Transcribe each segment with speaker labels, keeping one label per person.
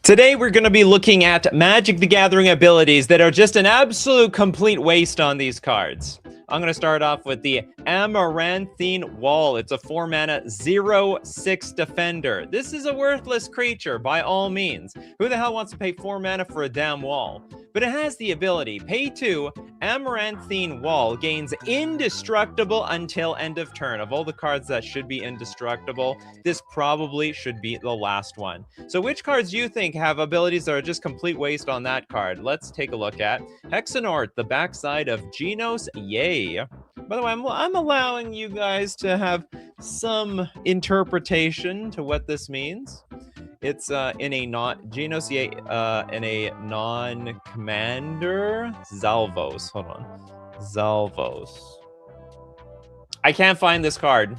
Speaker 1: Today, we're going to be looking at Magic the Gathering abilities that are just an absolute complete waste on these cards. I'm going to start off with the Amaranthine Wall. It's a 4-mana 0/6 defender. This is a worthless creature by all means. Who the hell wants to pay 4 mana for a damn wall? But it has the ability, pay 2, Amaranthine Wall gains indestructible until end of turn. Of all the cards that should be indestructible, this probably should be the last one. So which cards do you think have abilities that are just complete waste on that card? Let's take a look at Hexenort, the backside of Genos, yay. By the way, I'm allowing you guys to have some interpretation to what this means. It's in a Genos, in a non-commander Zalvos. Hold on, Zalvos. I can't find this card.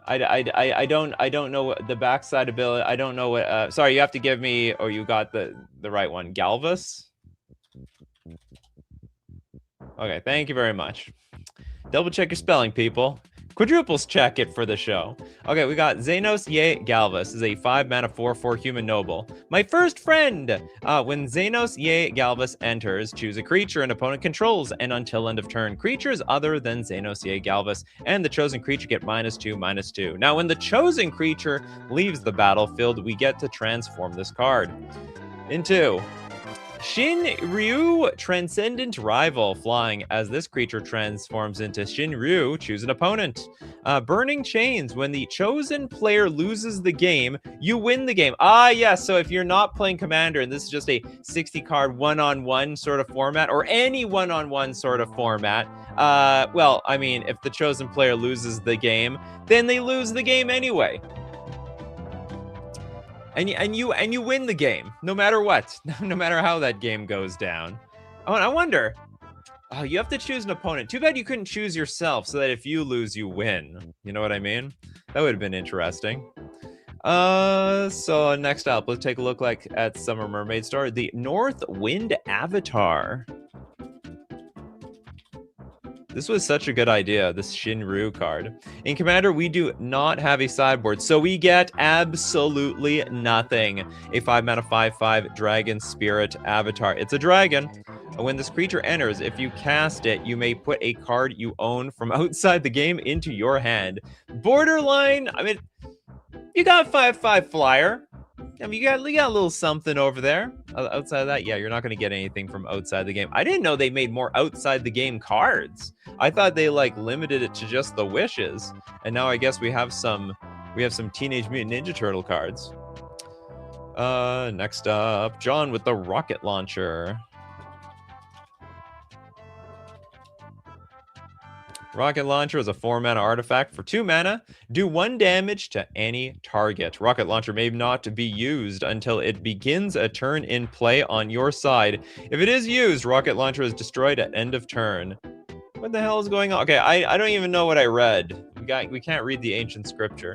Speaker 1: I don't know what the backside ability. I don't know what. Sorry, you have to give me. Or you got the right one. Galvus. Okay, thank you very much. Double check your spelling, people. Quadruples check it for the show. Okay, we got Xenos Ye Galvus. Is a 5-mana 4/4 human noble. My first friend! When Xenos Ye Galvus enters, choose a creature an opponent controls, and until end of turn, creatures other than Xenos Ye Galvus and the chosen creature get -2/-2. Now, when the chosen creature leaves the battlefield, we get to transform this card into Shinryu Transcendent Rival. Flying. As this creature transforms into Shinryu, choose an opponent. Burning Chains. When the chosen player loses the game, you win the game. Yes. So if you're not playing Commander and this is just a 60-card one-on-one sort of format, or any one-on-one sort of format, well, I mean, if the chosen player loses the game, then they lose the game anyway. And you win the game, no matter what, no matter how that game goes down. Oh, and I wonder, you have to choose an opponent. Too bad you couldn't choose yourself, so that if you lose, you win. You know what I mean? That would have been interesting. So next up, let's take a look at Summer Mermaid Star, the North Wind Avatar. This was such a good idea, this Shinryu card. In Commander, we do not have a sideboard, so we get absolutely nothing. A 5-mana 5/5 Dragon Spirit Avatar. It's a dragon. When this creature enters, if you cast it, you may put a card you own from outside the game into your hand. Borderline, I mean, you got 5/5 flyer. I mean, you got a little something over there. Outside of that, yeah, you're not going to get anything from outside the game. I didn't know they made more outside the game cards. I thought they limited it to just the wishes. And now I guess we have some Teenage Mutant Ninja Turtle cards. Next up, John with the rocket launcher. Rocket Launcher is a 4-mana artifact for 2 mana. Do 1 damage to any target. Rocket Launcher may not be used until it begins a turn in play on your side. If it is used, Rocket Launcher is destroyed at end of turn. What the hell is going on? Okay, I don't even know what I read. We can't read the ancient scripture.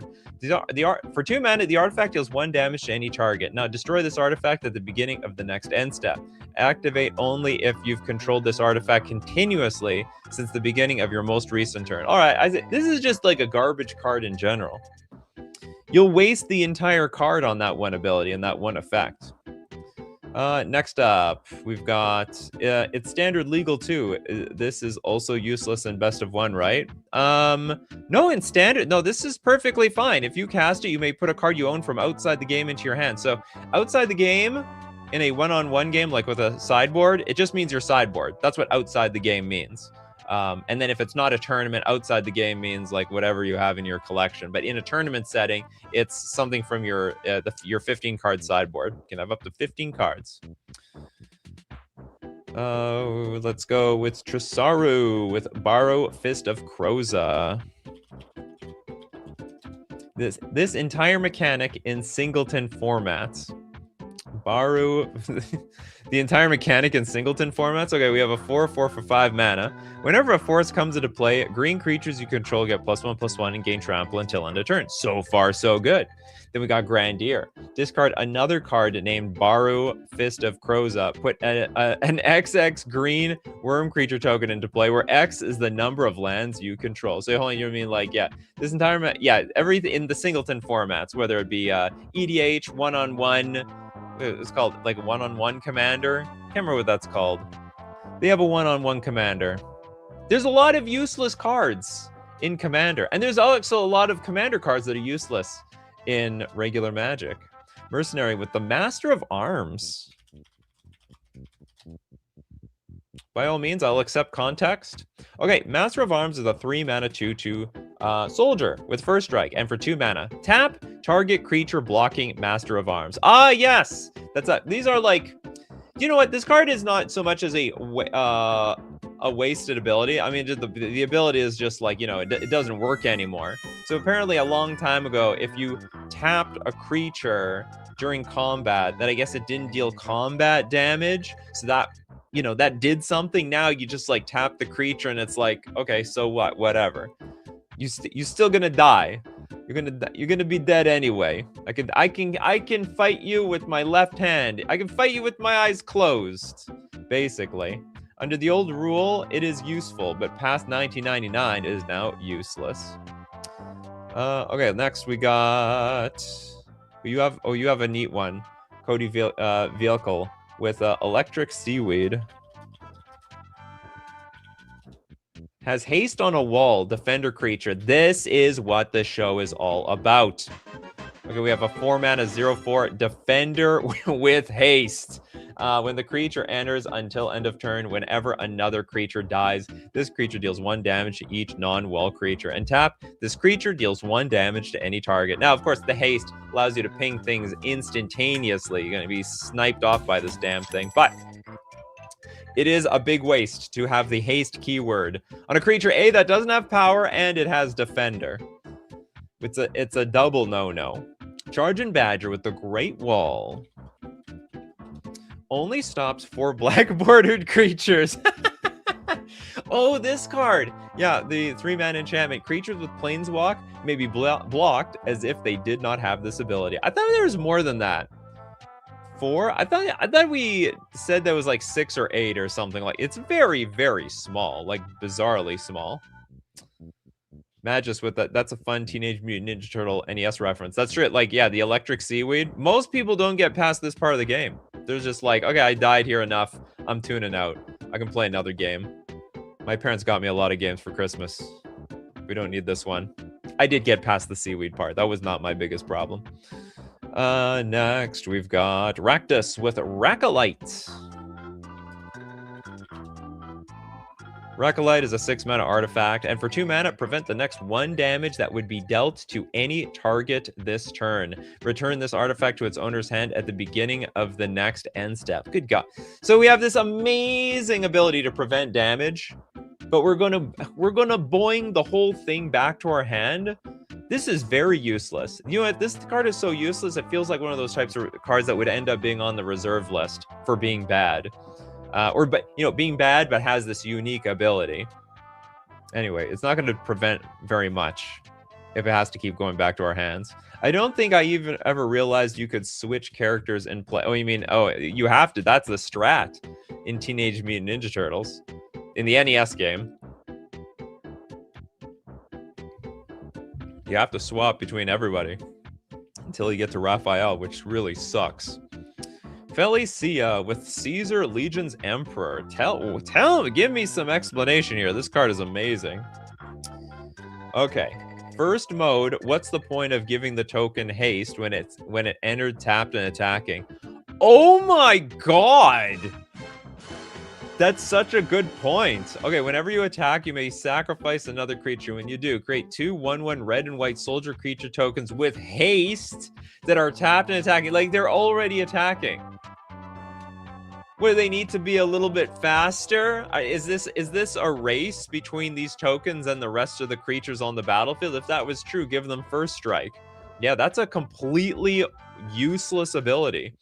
Speaker 1: For 2 mana, the artifact deals 1 damage to any target. Now, destroy this artifact at the beginning of the next end step. Activate only if you've controlled this artifact continuously since the beginning of your most recent turn. All right, this is just like a garbage card in general. You'll waste the entire card on that one ability and that one effect. Next up, we've got, it's standard legal too. This is also useless in best of 1, right? No, in standard, no, this is perfectly fine. If you cast it, you may put a card you own from outside the game into your hand. So outside the game, in a one-on-one game, like with a sideboard, it just means your sideboard. That's what outside the game means. And then if it's not a tournament, outside the game means whatever you have in your collection. But in a tournament setting, it's something from your 15-card sideboard. You can have up to 15 cards. Let's go with Tresaru with Borrow Fist of Kroza. This entire mechanic in singleton formats. Borrow the entire mechanic in singleton formats. Okay, we have a 4/4 for 5 mana. Whenever a forest comes into play, green creatures you control get +1/+1 and gain trample until end of turn. So far, so good. Then we got Grandier. Discard another card named Borrow Fist of Kroza. Put an XX green worm creature token into play, where X is the number of lands you control. So you mean this entire everything in the singleton formats, whether it be EDH, one-on-one, It's called like one-on-one commander. Can't remember what that's called. They have a one-on-one commander. There's a lot of useless cards in Commander. And there's also a lot of Commander cards that are useless in regular Magic. Mercenary with the Master of Arms. By all means, I'll accept context. Okay, Master of Arms is a 3-mana 2/2 soldier with first strike. And for 2 mana, tap target creature blocking Master of Arms. Ah, yes! These are like... You know what? This card is not so much as a wasted ability. I mean, the ability is just like, you know, it doesn't work anymore. So apparently a long time ago, if you tapped a creature during combat, that I guess it didn't deal combat damage, so that, you know, that did something. Now you just like tap the creature and it's like, okay, so what? Whatever. You're still gonna die. You're gonna be dead anyway. I can fight you with my left hand. I can fight you with my eyes closed, basically. Under the old rule, it is useful, but past 1999, it is now useless. Okay, next we got... You have a neat one. Cody Vehicle with Electric Seaweed. Has haste on a wall, defender creature. This is what the show is all about. Okay, we have a 4-mana 0/4 defender with haste. When the creature enters until end of turn, whenever another creature dies, this creature deals 1 damage to each non-wall creature. And tap, this creature deals 1 damage to any target. Now, of course, the haste allows you to ping things instantaneously. You're going to be sniped off by this damn thing. But it is a big waste to have the haste keyword on a creature A that doesn't have power and it has defender. It's a double no-no. Charging Badger with the Great Wall. Only stops 4 black bordered creatures. Oh, this card. Yeah, the 3-mana enchantment. Creatures with Planeswalk may be blocked as if they did not have this ability. I thought there was more than that. 4? I thought we said that was like 6 or 8 or something. Like, it's very, very small. Like, bizarrely small. Magus with that. That's a fun Teenage Mutant Ninja Turtle NES reference. That's true. Like, yeah, the Electric Seaweed. Most people don't get past this part of the game. They're just like, okay, I died here enough. I'm tuning out. I can play another game. My parents got me a lot of games for Christmas. We don't need this one. I did get past the seaweed part. That was not my biggest problem. Next, we've got Rakdos with Racolite. Racolite is a 6-mana artifact, and for 2 mana, prevent the next 1 damage that would be dealt to any target this turn. Return this artifact to its owner's hand at the beginning of the next end step. Good God. So we have this amazing ability to prevent damage, but we're gonna boing the whole thing back to our hand. This is very useless. You know what? This card is so useless, it feels like one of those types of cards that would end up being on the reserve list for being bad. Being bad, but has this unique ability. Anyway, it's not going to prevent very much if it has to keep going back to our hands. I don't think I even ever realized you could switch characters and play. Oh, you mean, you have to. That's the strat in Teenage Mutant Ninja Turtles. In the NES game. You have to swap between everybody until you get to Raphael, which really sucks. Felicia with Caesar Legion's Emperor. Give me some explanation here. This card is amazing. Okay. First mode, what's the point of giving the token haste when it entered tapped and attacking? Oh my god! That's such a good point. Okay, whenever you attack, you may sacrifice another creature. When you do, create 2 1/1 red and white soldier creature tokens with haste that are tapped and attacking. Like, they're already attacking. What, do they need to be a little bit faster? Is this a race between these tokens and the rest of the creatures on the battlefield? If that was true, give them first strike. Yeah, that's a completely useless ability.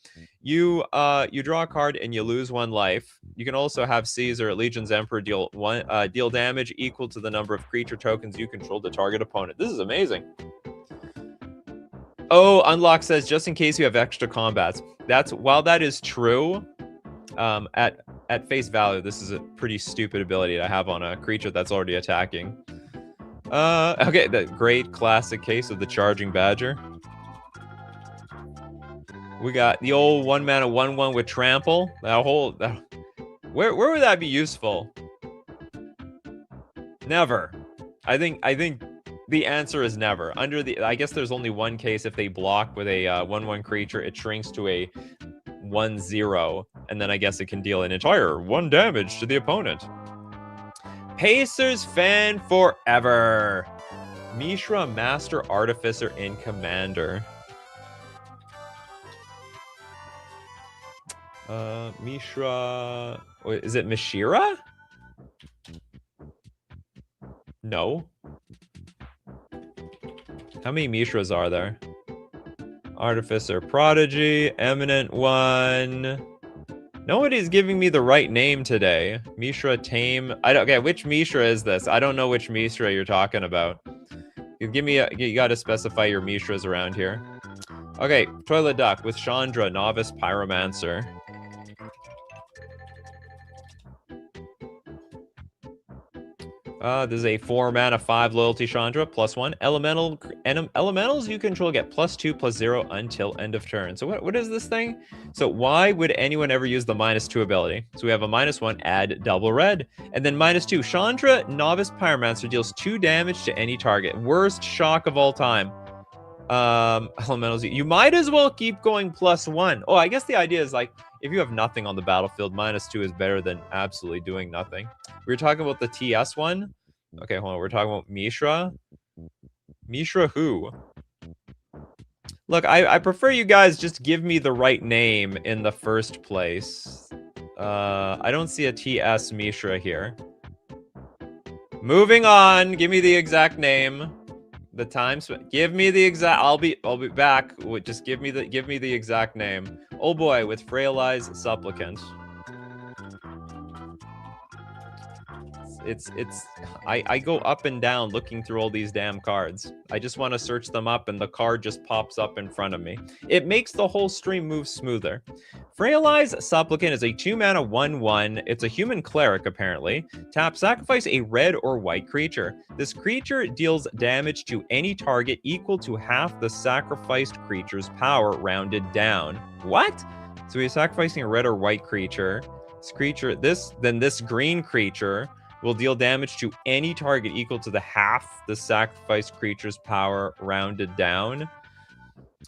Speaker 1: You draw a card and you lose 1 life. You can also have Caesar, Legion's Emperor, deal damage equal to the number of creature tokens you control to target opponent. This is amazing. Oh, Unlock says, just in case you have extra combats. While that is true, at face value, this is a pretty stupid ability to have on a creature that's already attacking. Okay, the great classic case of the Charging Badger. We got the old 1-mana 1/1 with trample. Where would that be useful? Never. I think the answer is never. I guess there's only one case if they block with a 1/1 creature, it shrinks to a 1/0, and then I guess it can deal an entire 1 damage to the opponent. Pacers fan forever. Mishra, Master Artificer in Commander. Mishra... Wait, is it Mishira? No. How many Mishras are there? Artificer Prodigy, Eminent One. Nobody's giving me the right name today. Mishra Tame. Okay, which Mishra is this? I don't know which Mishra you're talking about. You gotta specify your Mishras around here. Okay, Toilet Duck with Chandra, Novice Pyromancer. This is a 4-mana 5 loyalty Chandra, +1. Elementals you control get +2/+0 until end of turn. So what is this thing? So why would anyone ever use the -2 ability? So we have a -1, add double red. And then -2, Chandra, Novice Pyromancer deals 2 damage to any target. Worst shock of all time. Elementals, you might as well keep going +1. Oh, I guess the idea is like, if you have nothing on the battlefield, -2 is better than absolutely doing nothing. We were talking about the TS one. Okay, hold on. We're talking about Mishra. Mishra who? Look, I prefer you guys just give me the right name in the first place. I don't see a TS Mishra here. Moving on. Give me the exact name. The time. Give me the exact. I'll be back. Just give me the exact name. Oh boy, with Frail Eyes Supplicant. I go up and down looking through all these damn cards. I just want to search them up and the card just pops up in front of me. It makes the whole stream move smoother. Frail Eyes Supplicant is a 2-mana 1/1. It's a human cleric, apparently. Tap, sacrifice a red or white creature. This creature deals damage to any target equal to half the sacrificed creature's power rounded down. What? So we're sacrificing a red or white creature. This green creature will deal damage to any target equal to half the sacrificed creature's power rounded down.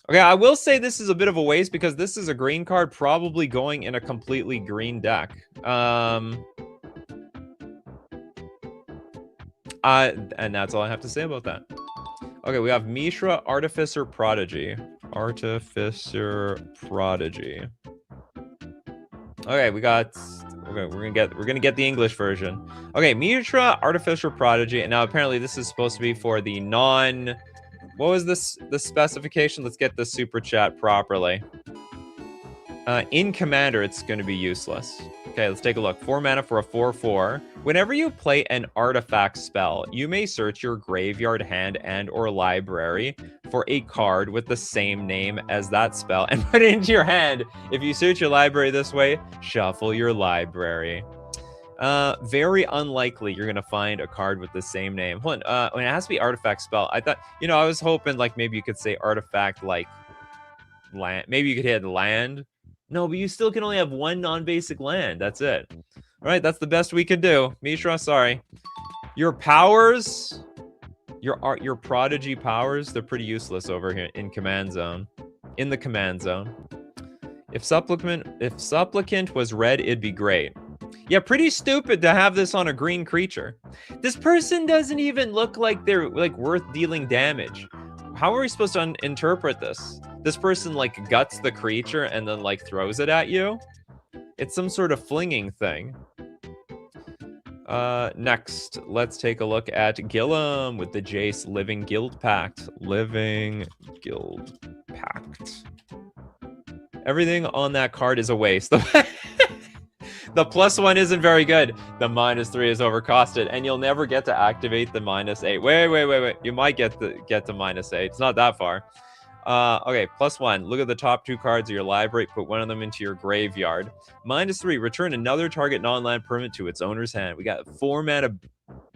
Speaker 1: Okay, I will say this is a bit of a waste because this is a green card probably going in a completely green deck. And that's all I have to say about that. Okay, we have Mishra, Artificer Prodigy. Artificer Prodigy. Okay, we're gonna get the English version. Okay, Mishra, Artificer Prodigy, and now apparently this is supposed to be for the non. What was this? The specification? Let's get the super chat properly. In Commander, it's going to be useless. Okay, let's take a look. 4 mana for a 4/4. Whenever you play an artifact spell, you may search your graveyard, hand, and/or library for a card with the same name as that spell and put it into your hand. If you search your library this way, shuffle your library. Very unlikely you're gonna find a card with the same name. Hold on, when it has to be artifact spell, I thought, I was hoping like maybe you could say artifact like land. Maybe you could hit land. No, but you still can only have one non-basic land. That's it. All right, that's the best we could do. Mishra, sorry. Your powers, your prodigy powers, they're pretty useless over here in command zone. In the command zone. If supplicant was red, it'd be great. Yeah, pretty stupid to have this on a green creature. This person doesn't even look like they're like worth dealing damage. How are we supposed to interpret this? This person like guts the creature and then like throws it at you? It's some sort of flinging thing. Next, let's take a look at Gillum with the Jace Living Guild Pact. Living Guild Pact. Everything on that card is a waste. The +1 isn't very good. The -3 is overcosted, and you'll never get to activate the -8. Wait. You might get to -8. It's not that far. Okay, +1. Look at the top 2 cards of your library. Put one of them into your graveyard. -3. Return another target non-land permanent to its owner's hand. We got 4 mana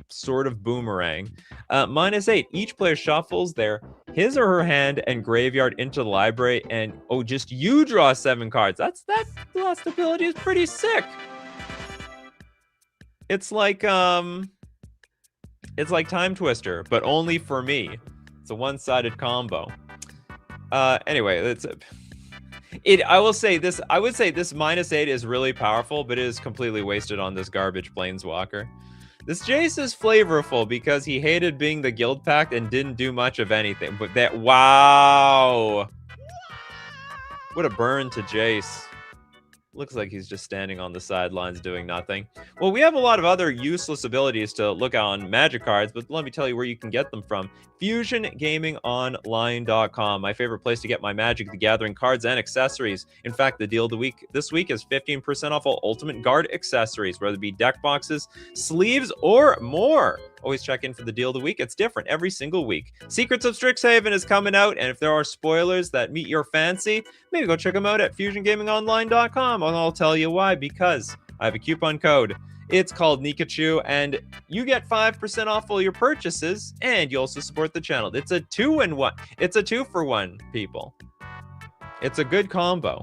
Speaker 1: sort of boomerang. -8. Each player shuffles their his or her hand and graveyard into the library, and oh, just you draw 7 cards. That last ability is pretty sick. It's like Time Twister, but only for me. It's a one-sided combo. Anyway, I would say this -8 is really powerful, but it is completely wasted on this garbage Planeswalker. This Jace is flavorful because he hated being the Guild Pact and didn't do much of anything. But that, wow. What a burn to Jace. Looks like he's just standing on the sidelines doing nothing. Well, we have a lot of other useless abilities to look at on Magic cards, but let me tell you where you can get them from. FusionGamingOnline.com, my favorite place to get my Magic the Gathering cards and accessories. In fact, the deal of the week this week is 15% off all Ultimate Guard accessories, whether it be deck boxes, sleeves, or more. Always check in for the deal of the week. It's different every single week. Secrets of Strixhaven is coming out, and if there are spoilers that meet your fancy, maybe go check them out at FusionGamingOnline.com, and I'll tell you why, because I have a coupon code. It's called Nikachu, and you get 5% off all your purchases, and you also support the channel. It's a 2-in-1. It's a 2-for-1, people. It's a good combo.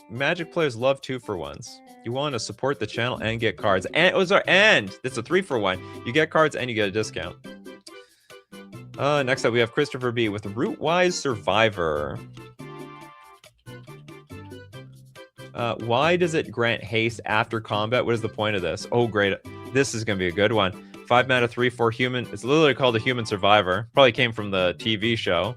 Speaker 1: Magic players love 2-for-1s. You want to support the channel and get cards. And it's a 3-for-1. You get cards and you get a discount. Next up, we have Christopher B. with Rootwise Survivor. Why does it grant haste after combat? What is the point of this? Oh, great. This is going to be a good one. 5 mana, 3/4 human. It's literally called a human survivor. Probably came from the TV show.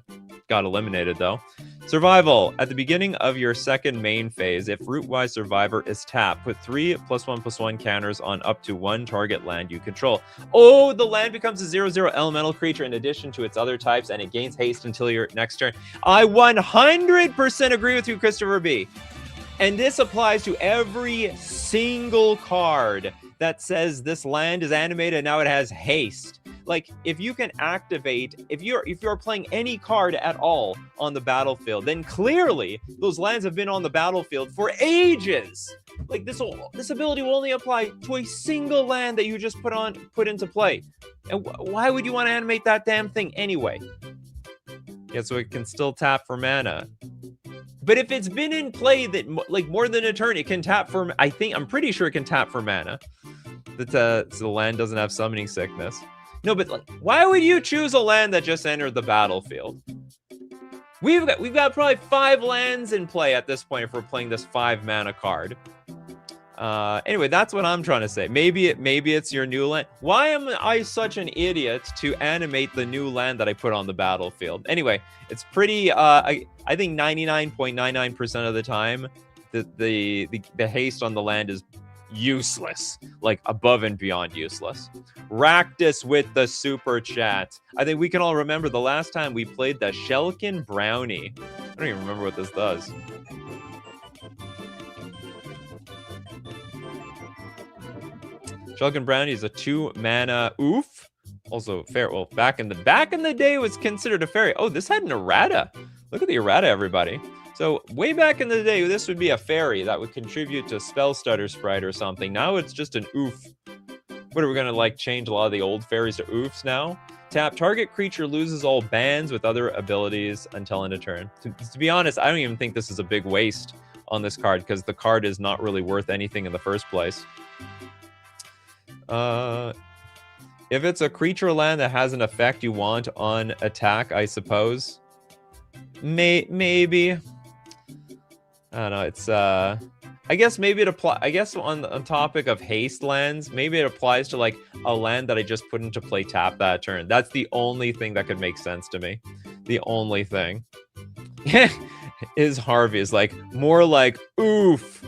Speaker 1: Got eliminated, though. Survival. At the beginning of your second main phase, if Rootwise Survivor is tapped, put 3 +1/+1 counters on up to 1 target land you control. Oh, the land becomes a 0/0 elemental creature in addition to its other types, and it gains haste until your next turn. I 100% agree with you, Christopher B. And this applies to every single card that says this land is animated and now it has haste. Like, if you can activate, if you're playing any card at all on the battlefield, then clearly those lands have been on the battlefield for ages. Like, this ability will only apply to a single land that you just put into play. And why would you want to animate that damn thing anyway? Yeah, so it can still tap for mana. But if it's been in play that like more than a turn, it can tap for. I'm pretty sure it can tap for mana. So the land doesn't have summoning sickness. No, but like, why would you choose a land that just entered the battlefield? We've got probably 5 lands in play at this point if we're playing this 5 mana card. Anyway, that's what I'm trying to say. Maybe it's your new land. Why am I such an idiot to animate the new land that I put on the battlefield? Anyway, it's pretty. I think 99.99% of the time, the haste on the land is useless, like above and beyond useless. Ractus with the super chat. I think we can all remember the last time we played the Shelkin Brownie. I don't even remember what this does. Shelkin Brownie is a 2 mana oof. Also fair. Well, back in the day it was considered a fairy. Oh, this had an errata. Look at the errata, everybody. So way back in the day, this would be a fairy that would contribute to Spell Stutter Sprite or something. Now it's just an oof. What are we gonna like change a lot of the old fairies to oofs now? Tap, target creature loses all bans with other abilities until end of turn. To be honest, I don't even think this is a big waste on this card because the card is not really worth anything in the first place. If it's a creature land that has an effect you want on attack, I suppose. Maybe. I don't know. It's I guess maybe it applies. I guess on topic of haste lands, maybe it applies to like a land that I just put into play tap that turn. That's the only thing that could make sense to me. The only thing. Is Harvey is like more like oof.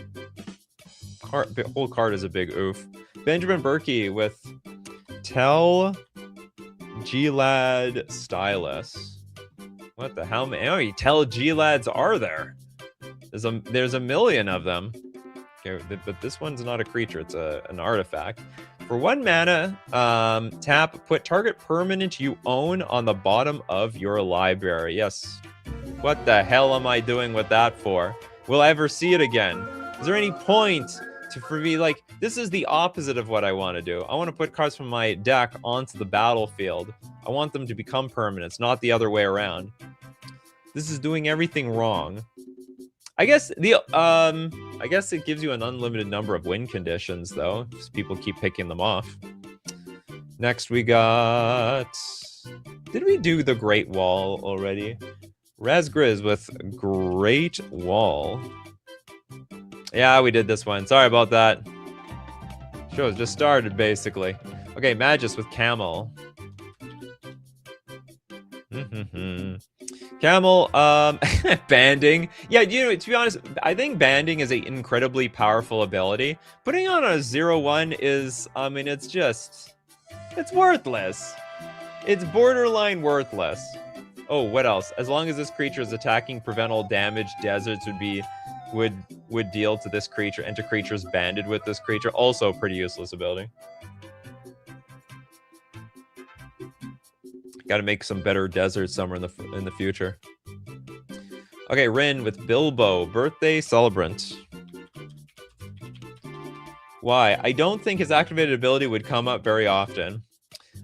Speaker 1: Whole card is a big oof. Benjamin Berkey with Tell G-Lad Stylus. What the hell? How many Tell G-Lads are there? There's a million of them. Okay, but this one's not a creature. It's an artifact. For 1 mana, tap, put target permanent you own on the bottom of your library. Yes. What the hell am I doing with that for? Will I ever see it again? Is there any point for me, like, this is the opposite of what I want to do. I want to put cards from my deck onto the battlefield. I want them to become permanents, not the other way around. This is doing everything wrong. I guess it gives you an unlimited number of win conditions, though, because people keep picking them off. Next, we got... Did we do the Great Wall already? Razgriz with Great Wall. Yeah, we did this one. Sorry about that. Show's just started, basically. Okay, Magus with Camel. Camel, banding. Yeah, you know, to be honest, I think banding is an incredibly powerful ability. Putting on a 0/1 is, I mean, it's just... It's worthless. It's borderline worthless. Oh, what else? As long as this creature is attacking, prevent all damage. Deserts would deal to this creature and to creatures banded with this creature. Also a pretty useless ability. Got to make some better deserts somewhere in the future. Okay, Rin with Bilbo, birthday celebrant. Why? I don't think his activated ability would come up very often.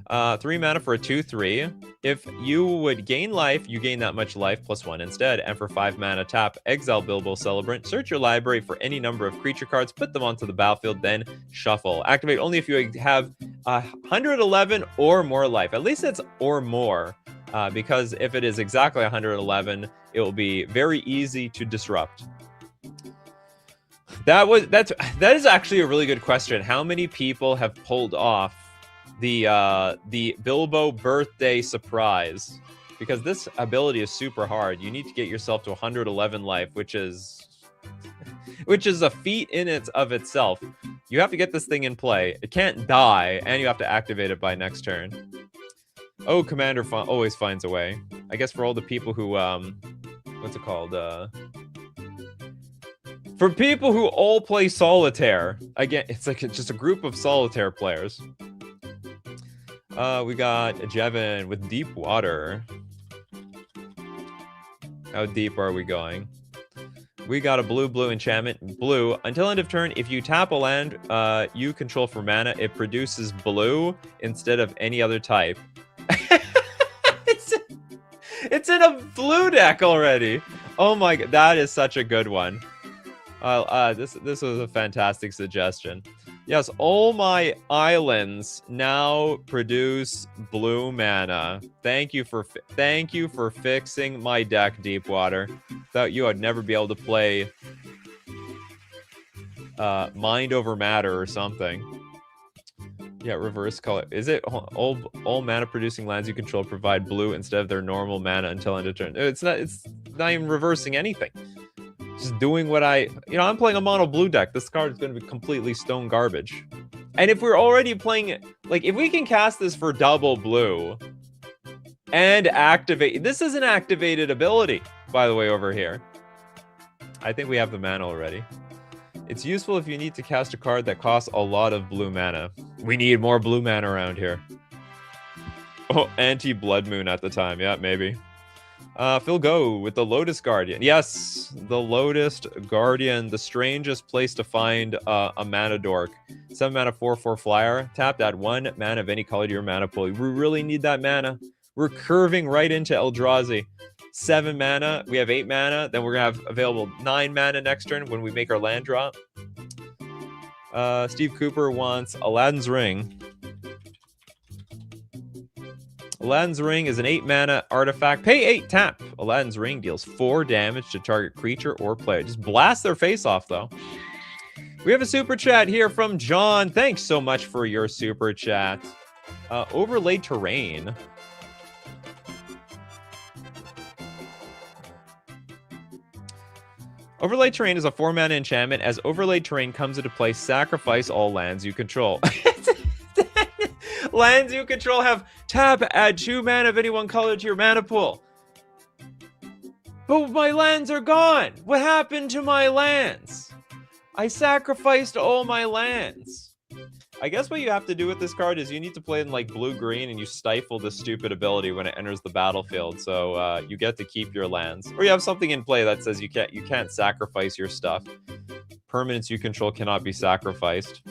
Speaker 1: 3 mana for a 2/3. If you would gain life, you gain that much life +1 instead. And for 5 mana, tap, exile Bilbo Celebrant, search your library for any number of creature cards, put them onto the battlefield, then shuffle. Activate only if you have 111 or more life. At least it's or more, because if it is exactly 111, it will be very easy to disrupt. That is actually a really good question. How many people have pulled off the Bilbo birthday surprise? Because this ability is super hard. You need to get yourself to 111 life, which is a feat in of itself. You have to get this thing in play. It can't die, and you have to activate it by next turn. Oh, Commander always finds a way. I guess for all the people who what's it called? For people who all play solitaire. Again, it's like just a group of solitaire players. We got Jevin with Deep Water. How deep are we going? We got a blue enchantment. Blue. Until end of turn, if you tap a land you control for mana, it produces blue instead of any other type. It's in a blue deck already. Oh my god, that is such a good one. This was a fantastic suggestion. Yes, all my islands now produce blue mana. Thank you for fixing my deck, Deepwater. Without you, I'd never be able to play Mind Over Matter or something. Yeah, reverse color. Is it all mana producing lands you control provide blue instead of their normal mana until end of turn? It's not even reversing anything. Just doing what I'm playing a mono blue deck. This card is going to be completely stone garbage. And if we're already playing, like, if we can cast this for double blue and activate, this is an activated ability, by the way, over here. I think we have the mana already. It's useful if you need to cast a card that costs a lot of blue mana. We need more blue mana around here. Oh, anti-Blood Moon at the time. Yeah, maybe. Phil Go with the Lotus Guardian. Yes, the Lotus Guardian, the strangest place to find a mana dork. 7 mana, 4/4 flyer. Tap that 1 mana of any color to your mana pool. We really need that mana. We're curving right into Eldrazi. 7 mana. We have 8 mana. Then we're going to have available 9 mana next turn when we make our land drop. Steve Cooper wants Aladdin's Ring. Aladdin's Ring is an 8 mana artifact. Pay 8, tap. Aladdin's Ring deals 4 damage to target creature or player. Just blast their face off, though. We have a super chat here from John. Thanks so much for your super chat. Overlay Terrain. Overlay Terrain is a 4 mana enchantment. As Overlay Terrain comes into play, sacrifice all lands you control. Lands you control have tap, add 2 mana of any one color to your mana pool. But my lands are gone. What happened to my lands? I sacrificed all my lands. I guess what you have to do with this card is you need to play in like blue-green and you stifle the stupid ability when it enters the battlefield. So you get to keep your lands. Or you have something in play that says you can't sacrifice your stuff. Permanents you control cannot be sacrificed.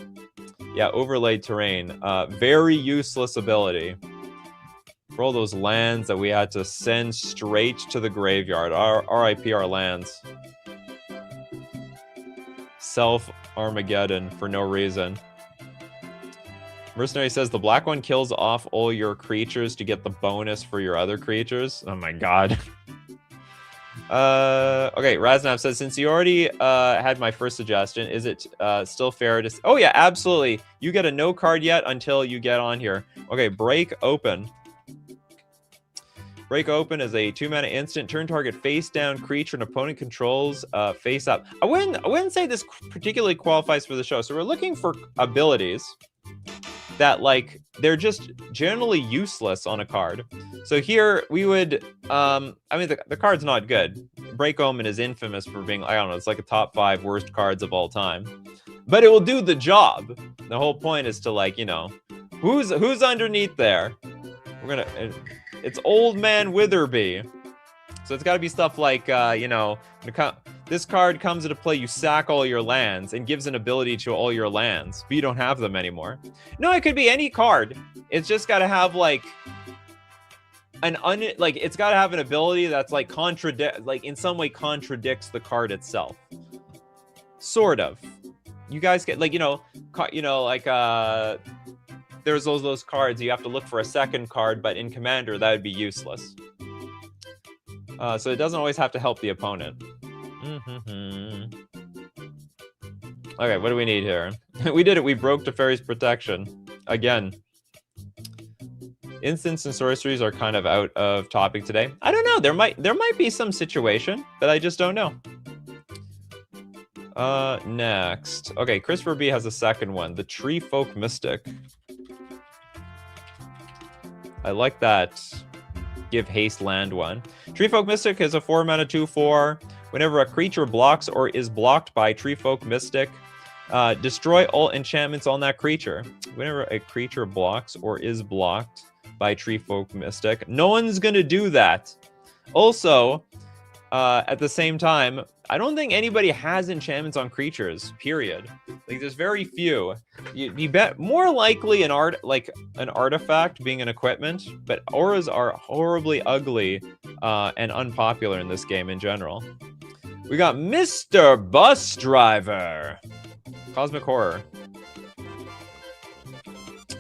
Speaker 1: Yeah, overlaid terrain. Very useless ability. For all those lands that we had to send straight to the graveyard. RIP our lands. Self-Armageddon for no reason. Mercenary says the black one kills off all your creatures to get the bonus for your other creatures. Oh my god. Okay, Raznav says, since you already had my first suggestion, is it still fair to... Oh yeah, absolutely. You get a no card yet until you get on here. Okay, Break Open. Break Open is a 2-mana instant. Turn target face down creature and opponent controls face up. I wouldn't say this particularly qualifies for the show. So we're looking for abilities that, like, they're just generally useless on a card. So here we would, I mean, the card's not good. Break Omen is infamous for being, I don't know, it's like a top 5 worst cards of all time. But it will do the job. The whole point is to, like, you know, who's underneath there? We're gonna, it's Old Man Witherby. So it's got to be stuff like, you know, this card comes into play, you sack all your lands and gives an ability to all your lands, but you don't have them anymore. No, it could be any card. It's just got to have, like, it's got to have an ability that's, like, in some way contradicts the card itself. Sort of. You guys get, like, there's those cards you have to look for a second card, but in Commander that would be useless. So it doesn't always have to help the opponent. Okay, what do we need here? We did it. We broke Teferi's protection again. Instants and sorceries are kind of out of topic today. I don't know. There might be some situation, but I just don't know. Next. Okay, Christopher B has a second one. The Tree Folk Mystic. I like that. Give haste land one. Tree Folk Mystic is a 4-mana 2/4. Whenever a creature blocks or is blocked by Tree Folk Mystic, destroy all enchantments on that creature. Whenever a creature blocks or is blocked by Tree Folk Mystic, no one's gonna do that. Also, at the same time, I don't think anybody has enchantments on creatures, period. Like, there's very few. You bet more likely an artifact being an equipment, but auras are horribly ugly and unpopular in this game in general. We got Mr. Bus Driver. Cosmic Horror.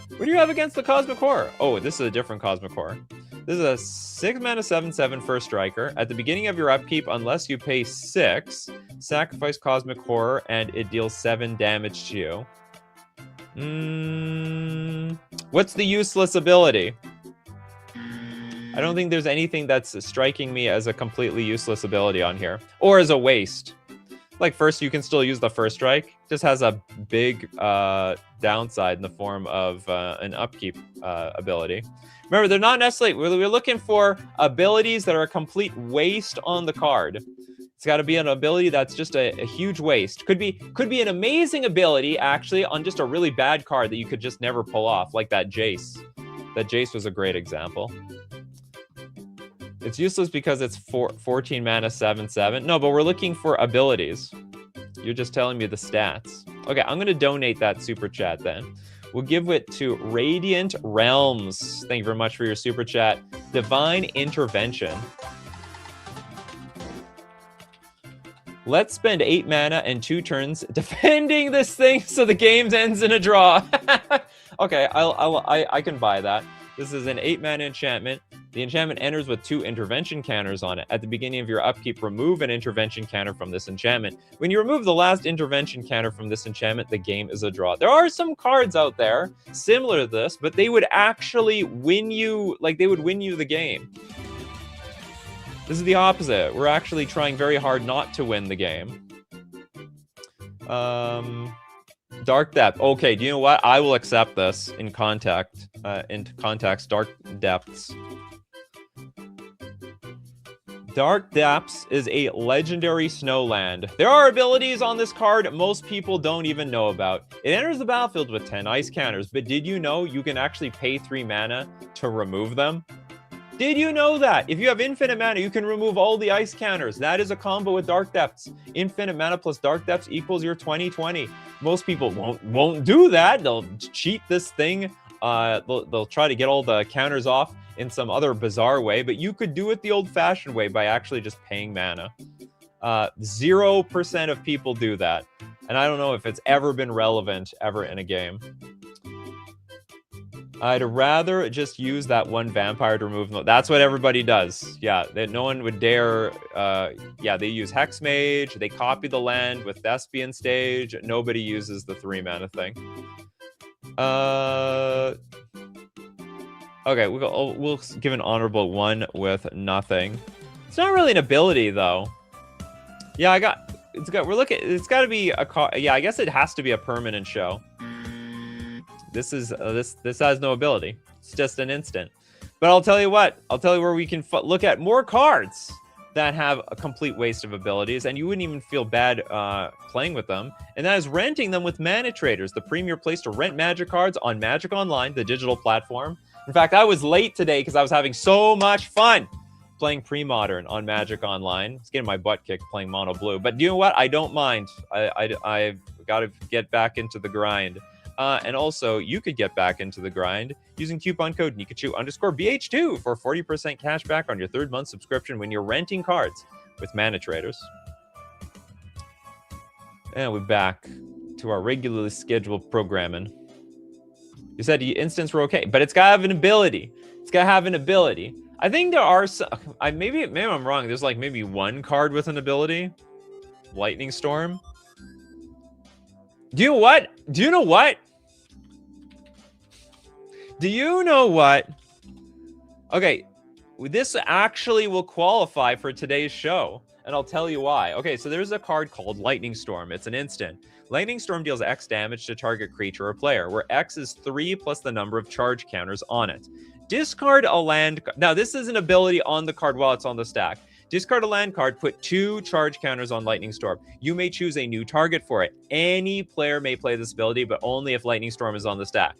Speaker 1: What do you have against the Cosmic Horror? Oh, this is a different Cosmic Horror. This is a 6-mana 7/7 first striker. At the beginning of your upkeep, unless you pay 6, sacrifice Cosmic Horror and it deals 7 damage to you. What's the useless ability? I don't think there's anything that's striking me as a completely useless ability on here. Or as a waste. Like, first, you can still use the first strike. Just has a big downside in the form of an upkeep ability. Remember, they're not necessarily... We're looking for abilities that are a complete waste on the card. It's got to be an ability that's just a huge waste. Could be an amazing ability, actually, on just a really bad card that you could just never pull off, like that Jace. That Jace was a great example. It's useless because it's 14 mana 7/7. No, but we're looking for abilities. You're just telling me the stats. Okay, I'm going to donate that super chat then. We'll give it to Radiant Realms. Thank you very much for your super chat. Divine Intervention. Let's spend 8 mana and 2 turns defending this thing so the game ends in a draw. Okay, I can buy that. This is an 8-mana enchantment. The enchantment enters with 2 intervention counters on it. At the beginning of your upkeep, remove an intervention counter from this enchantment. When you remove the last intervention counter from this enchantment, the game is a draw. There are some cards out there similar to this, but they would actually win you, like, they would win you the game. This is the opposite. We're actually trying very hard not to win the game. Dark Depth. Okay, do you know what? I will accept this in context. Dark Depths. Dark Depths is a legendary snowland. There are abilities on this card most people don't even know about. It enters the battlefield with 10 ice counters, but did you know you can actually pay 3 mana to remove them? Did you know that? If you have infinite mana, you can remove all the ice counters. That is a combo with Dark Depths. Infinite mana plus Dark Depths equals your 20/20. Most people won't do that. They'll cheat this thing. They'll try to get all the counters off in some other bizarre way, but you could do it the old-fashioned way by actually just paying mana. 0% of people do that. And I don't know if it's ever been relevant ever in a game. I'd rather just use that one vampire to remove them. That's what everybody does. Yeah, no one would dare. Yeah, they use Hex Mage. They copy the land with Thespian Stage. Nobody uses the 3-mana thing. Okay, we'll give an honorable 1 with nothing. It's not really an ability though. Yeah, it's got to be a card. Yeah, I guess it has to be a permanent show. This has no ability. It's just an instant. But I'll tell you what. I'll tell you where we can look at more cards that have a complete waste of abilities, and you wouldn't even feel bad playing with them. And that is renting them with Mana Traders, the premier place to rent Magic cards on Magic Online, the digital platform. In fact, I was late today because I was having so much fun playing pre-modern on Magic Online. I was getting my butt kicked playing mono blue. But you know what? I don't mind. I've got to get back into the grind. And also, you could get back into the grind using coupon code Nikachu_BH2 for 40% cash back on your 3rd month subscription when you're renting cards with Mana Traders. And we're back to our regularly scheduled programming. You said the instants were okay, but it's got to have an ability. It's got to have an ability. I think there are some... maybe I'm wrong. There's like maybe one card with an ability. Lightning Storm. Do you know what? Do you know what? Do you know what? Okay, this actually will qualify for today's show, and I'll tell you why. Okay, so there's a card called Lightning Storm. It's an instant. Lightning Storm deals X damage to target creature or player, where X is 3 plus the number of charge counters on it. Discard a land... Now, this is an ability on the card while it's on the stack. Discard a land card, put 2 charge counters on Lightning Storm. You may choose a new target for it. Any player may play this ability, but only if Lightning Storm is on the stack.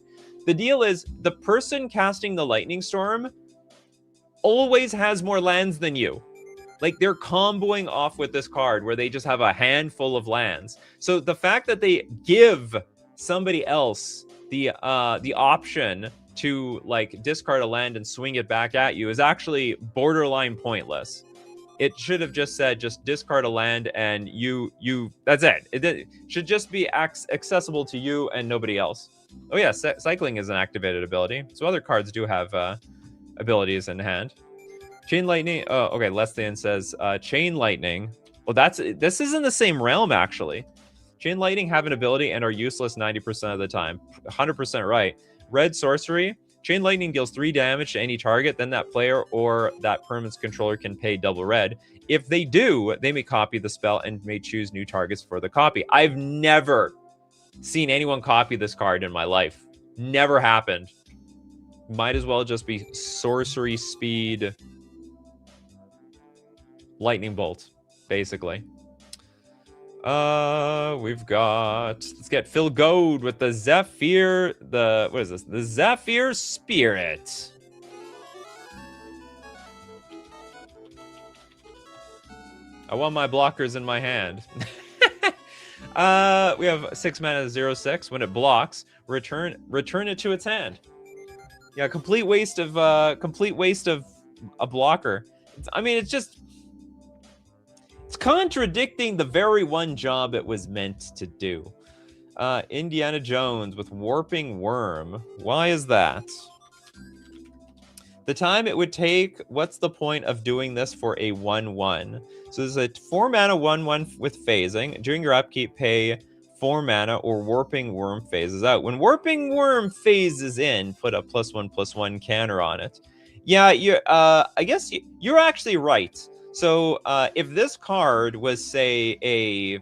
Speaker 1: The deal is, the person casting the Lightning Storm always has more lands than you. Like, they're comboing off with this card where they just have a handful of lands. So the fact that they give somebody else the option to, like, discard a land and swing it back at you is actually borderline pointless. It should have just said, just discard a land and that's it. It should just be accessible to you and nobody else. Oh yeah, cycling is an activated ability. So other cards do have abilities in hand. Chain Lightning, oh, okay, Less Than says, Chain Lightning. Well, this is in the same realm, actually. Chain Lightning have an ability and are useless 90% of the time. 100% right. Red Sorcery. Chain Lightning deals 3 damage to any target, then that player or that permanent's controller can pay double red. If they do, they may copy the spell and may choose new targets for the copy. I've never seen anyone copy this card in my life. Never happened. Might as well just be sorcery speed lightning bolt, basically. We've got... Let's get Phil Goad with the Zephyr... What is this? The Zephyr Spirit. I want my blockers in my hand. We have 6 mana 0/6. When it blocks, return it to its hand. Yeah, complete waste of a blocker. It's contradicting the very one job it was meant to do. Indiana Jones with Warping Worm. Why is that? The time it would take, what's the point of doing this for a 1/1? So there's a 4 mana 1/1 with phasing. During your upkeep, pay 4 mana or Warping Worm phases out. When Warping Worm phases in, put a +1/+1 counter on it. Yeah, I guess you're actually right. So if this card was, say, a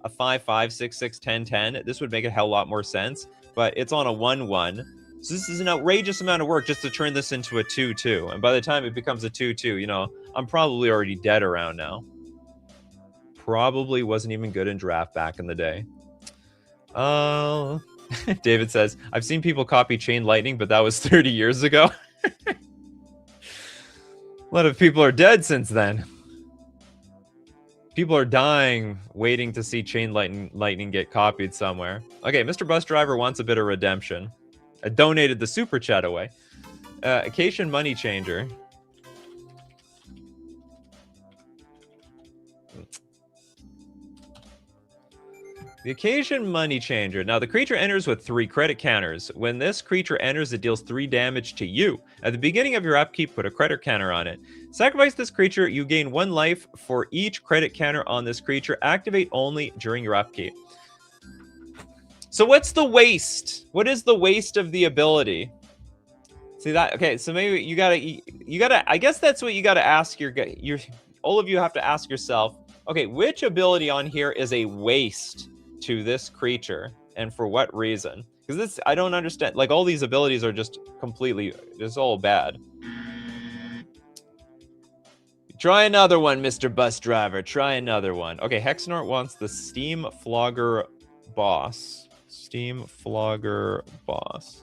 Speaker 1: 5/5, 6/6, 10/10, this would make a hell lot more sense. But it's on a 1/1. So this is an outrageous amount of work just to turn this into a 2/2. And by the time it becomes a 2/2, you know, I'm probably already dead around now. Probably wasn't even good in draft back in the day. David says, I've seen people copy Chain Lightning, but that was 30 years ago. A lot of people are dead since then. People are dying, waiting to see Chain Lightning get copied somewhere. Okay, Mr. Bus Driver wants a bit of redemption. I donated the super chat away. Acacian Money Changer. The Acacian Money Changer. Now, the creature enters with 3 credit counters. When this creature enters, it deals 3 damage to you. At the beginning of your upkeep, put a credit counter on it. Sacrifice this creature. You gain 1 life for each credit counter on this creature. Activate only during your upkeep. So what's the waste? What is the waste of the ability? See that? Okay, so maybe you gotta. I guess that's what you gotta ask your. All of you have to ask yourself. Okay, which ability on here is a waste to this creature, and for what reason? Because this, I don't understand. Like, all these abilities are just completely, just all bad. Try another one, Mr. Bus Driver. Try another one. Okay, Hexnort wants the Steam Flogger Boss. Steam Flogger Boss.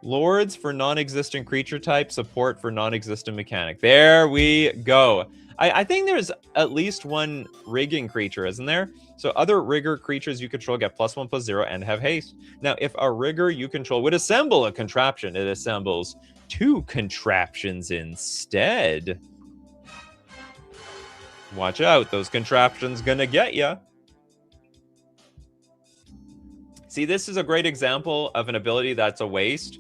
Speaker 1: Lords for non-existent creature type, support for non-existent mechanic. There we go. I think there's at least one rigging creature, isn't there? So other rigger creatures you control get +1/+0 and have haste. Now, if a rigger you control would assemble a contraption, it assembles 2 contraptions instead. Watch out, those contraptions gonna get ya. See, this is a great example of an ability that's a waste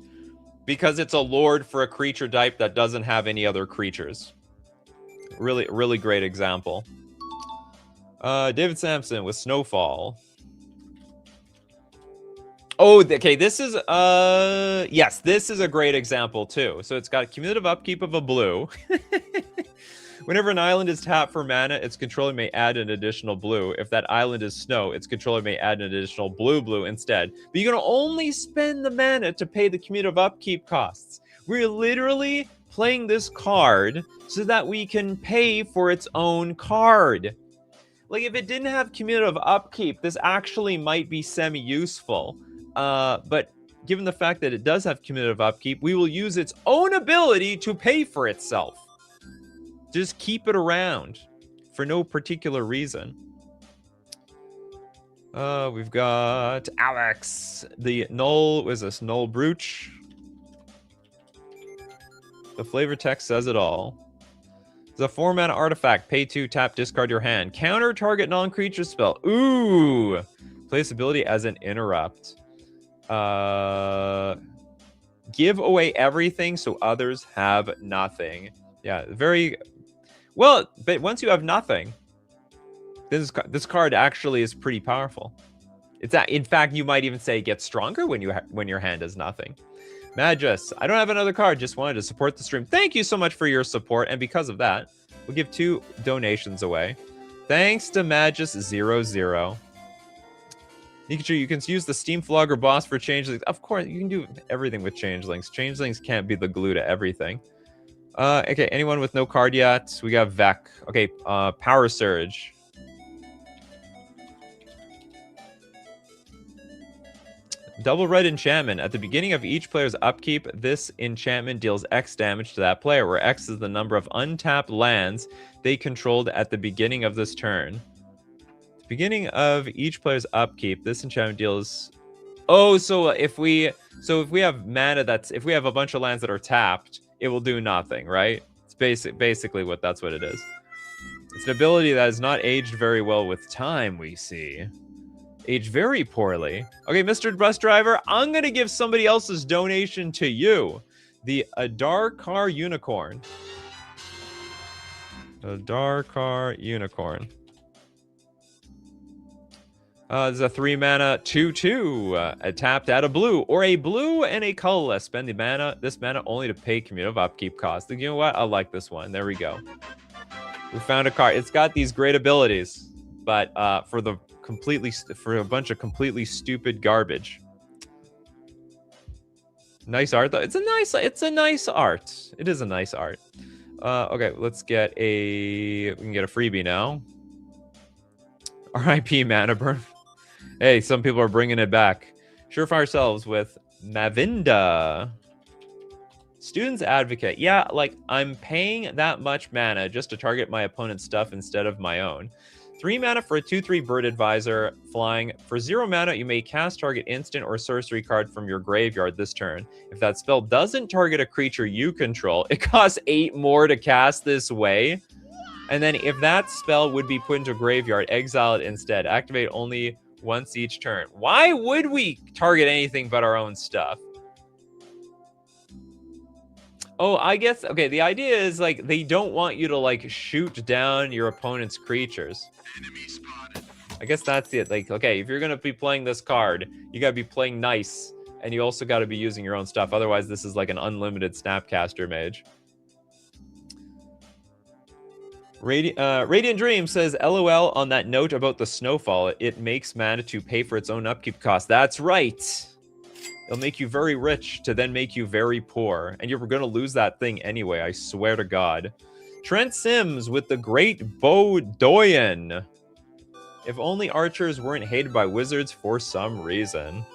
Speaker 1: because it's a lord for a creature type that doesn't have any other creatures. Really, really great example. David Sampson with Snowfall. Oh, okay, this is, yes, this is a great example too. So it's got cumulative upkeep of a blue. Whenever an island is tapped for mana, its controller may add an additional blue. If that island is snow, its controller may add an additional blue instead. But you're going to only spend the mana to pay the cumulative upkeep costs. We're literally playing this card so that we can pay for its own card. Like, if it didn't have cumulative upkeep, this actually might be semi-useful. But given the fact that it does have cumulative upkeep, we will use its own ability to pay for itself. Just keep it around for no particular reason. We've got Alex. The Null, what is this? Null Brooch. The flavor text says it all. It's a 4-mana artifact. Pay 2, tap, discard your hand. Counter target non-creature spell. Ooh! Place ability as an interrupt. Give away everything so others have nothing. Yeah, very... Well, but once you have nothing, this card actually is pretty powerful. It's in fact, you might even say it gets stronger when your hand has nothing. Magus, I don't have another card, just wanted to support the stream. Thank you so much for your support, and because of that, we'll give 2 donations away. Thanks to Magus00. Nikachu, you can use the Steam Flogger Boss for Changelings. Of course, you can do everything with Changelings. Changelings can't be the glue to everything. Okay, anyone with no card yet? We got Vec. Okay, Power Surge. Double red enchantment. At the beginning of each player's upkeep, this enchantment deals X damage to that player, where X is the number of untapped lands they controlled at the beginning of this turn. At the beginning of each player's upkeep, this enchantment deals... Oh, so if we have mana if we have a bunch of lands that are tapped, it will do nothing, right? It's basically that's what it is. It's an ability that has not aged very well with time, we see. Aged very poorly. Okay, Mr. Bus Driver, I'm going to give somebody else's donation to you. The Adarkar Unicorn. Adarkar Unicorn. This is a 3-mana 2/2. Tapped, add a blue, or a blue and a colorless. Spend this mana only to pay cumulative upkeep cost. You know what? I like this one. There we go. We found a card. It's got these great abilities, but for a bunch of completely stupid garbage. Nice art though. It's a nice art. It is a nice art. Okay, let's get we can get a freebie now. R.I.P. Mana Burn. Hey, some people are bringing it back. Surefire Selves with Mavinda. Student's Advocate. Yeah, like, I'm paying that much mana just to target my opponent's stuff instead of my own. 3 mana for a 2/3 Bird Advisor, flying. For 0 mana, you may cast target instant or sorcery card from your graveyard this turn. If that spell doesn't target a creature you control, it costs 8 more to cast this way. And then if that spell would be put into a graveyard, exile it instead. Activate only once each turn. Why would we target anything but our own stuff? Oh, I guess, okay, the idea is, like, they don't want you to, like, shoot down your opponent's creatures. I guess that's it. Like, okay, if you're going to be playing this card, you got to be playing nice, and you also got to be using your own stuff. Otherwise, this is like an unlimited Snapcaster Mage. Radiant Dream says, LOL on that note about the snowfall. It makes mana to pay for its own upkeep cost. That's right. It'll make you very rich to then make you very poor. And you're going to lose that thing anyway, I swear to God. Trent Sims with the Great Bow Doyen. If only archers weren't hated by wizards for some reason.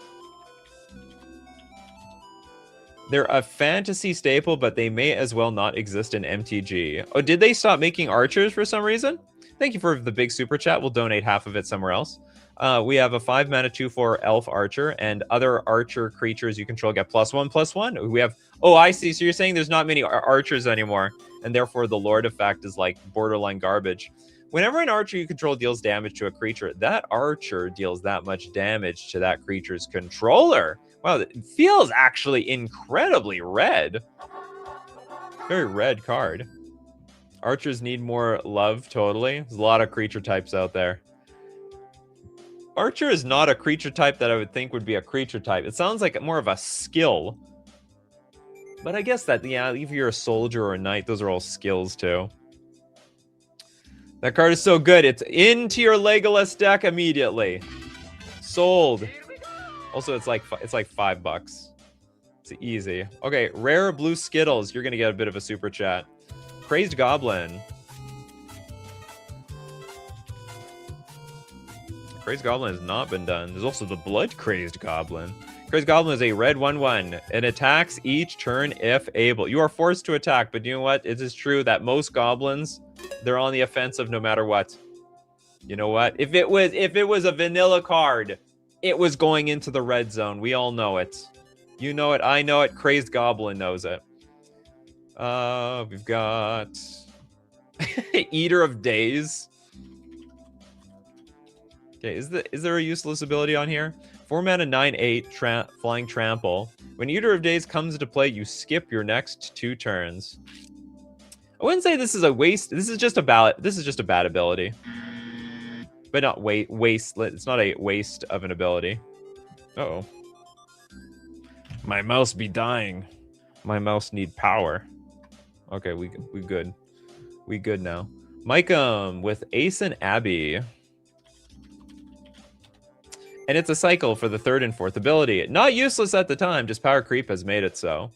Speaker 1: They're a fantasy staple, but they may as well not exist in MTG. Oh, did they stop making archers for some reason? Thank you for the big super chat. We'll donate half of it somewhere else. We have a 5 mana 2/4 elf archer, and other archer creatures you control get +1/+1. We have, oh, I see. So you're saying there's not many archers anymore, and therefore the Lord effect is like borderline garbage. Whenever an archer you control deals damage to a creature, that archer deals that much damage to that creature's controller. Wow, it feels actually incredibly red. Very red card. Archers need more love, totally. There's a lot of creature types out there. Archer is not a creature type that I would think would be a creature type. It sounds like more of a skill. But I guess that, yeah, if you're a soldier or a knight, those are all skills too. That card is so good. It's into your Legolas deck immediately. Sold. Also, it's like $5. It's easy. Okay, rare blue Skittles. You're gonna get a bit of a super chat. Crazed Goblin. Crazed Goblin has not been done. There's also the Blood Crazed Goblin. Crazed Goblin is a red 1/1. It attacks each turn if able. You are forced to attack, but you know what? It is true that most goblins, they're on the offensive no matter what. You know what? If it was a vanilla card, it was going into the red zone. We all know it. You know it. I know it. Crazed Goblin knows it. We've got Eater of Days. Okay, is there a useless ability on here? 4 mana 9/8 flying trample. When Eater of Days comes into play, you skip your next 2 turns. I wouldn't say this is a waste. This is just a bad ability. But not waste. It's not a waste of an ability. Uh-oh. My mouse be dying. My mouse need power. Okay, we good. We good now. Micum with Ace and Abby. And it's a cycle for the 3rd and 4th ability. Not useless at the time, just power creep has made it so.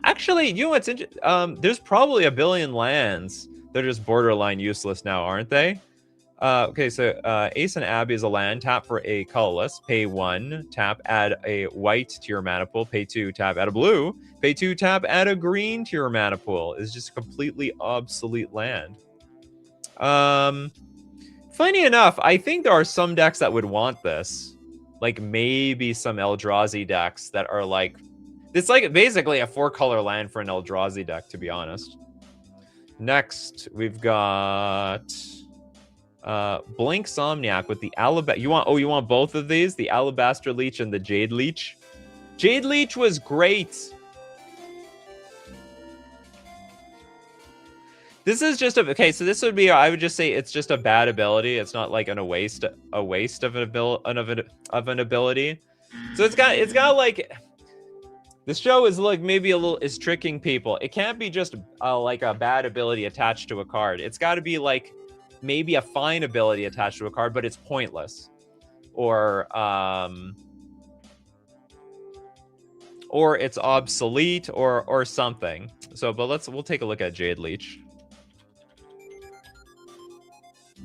Speaker 1: Actually, you know what's interesting? There's probably a billion lands that are just borderline useless now, aren't they? Okay, so Ace and Abby is a land. Tap for a colorless. Pay 1. Tap, add a white to your mana pool. Pay 2. Tap, add a blue. Pay 2. Tap, add a green to your mana pool. It's just a completely obsolete land. Funny enough, I think there are some decks that would want this. Like maybe some Eldrazi decks that are like... It's like basically a 4-color land for an Eldrazi deck, to be honest. Next, we've got... Blink Somniac with the Alabaster. You want both of these? The Alabaster Leech and the Jade Leech? Jade Leech was great. This is just a... Okay, so this would be... I would just say it's just a bad ability. It's not like a waste of an ability. So it's got like... This show is like maybe is tricking people. It can't be just like a bad ability attached to a card. It's got to be like maybe a fine ability attached to a card, but it's pointless. Or it's obsolete or something. So, but we'll take a look at Jade Leech.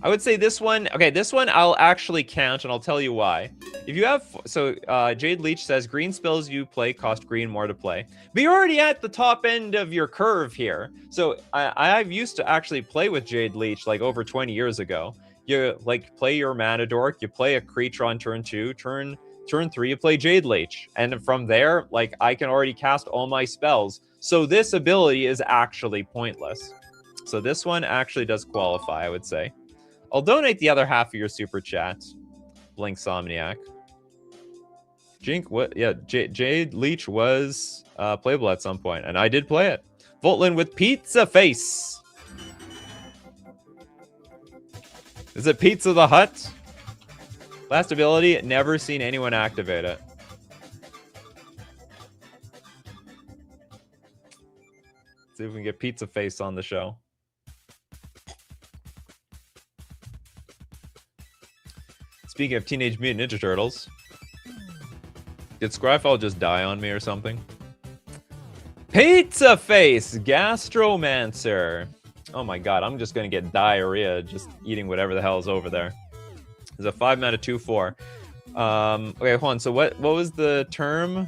Speaker 1: I would say this one, okay, this one I'll actually count, and I'll tell you why. If you have, so Jade Leech says green spells you play cost green more to play. But you're already at the top end of your curve here. So I've used to actually play with Jade Leech like over 20 years ago. You like play your mana dork, you play a creature on turn 2, turn 3 you play Jade Leech, and from there like I can already cast all my spells. So this ability is actually pointless. So this one actually does qualify, I would say. I'll donate the other half of your super chat. Blink Somniac. Jink, what? Yeah, Jade Leech was playable at some point, and I did play it. Voltlin with Pizza Face. Is it Pizza the Hut? Last ability, never seen anyone activate it. See if we can get Pizza Face on the show. Speaking of Teenage Mutant Ninja Turtles, did Scryfall just die on me or something? Pizza Face, Gastromancer. Oh my god, I'm just gonna get diarrhea just eating whatever the hell is over there. There's a 5-mana 2/4. Okay, hold on. So what was the term?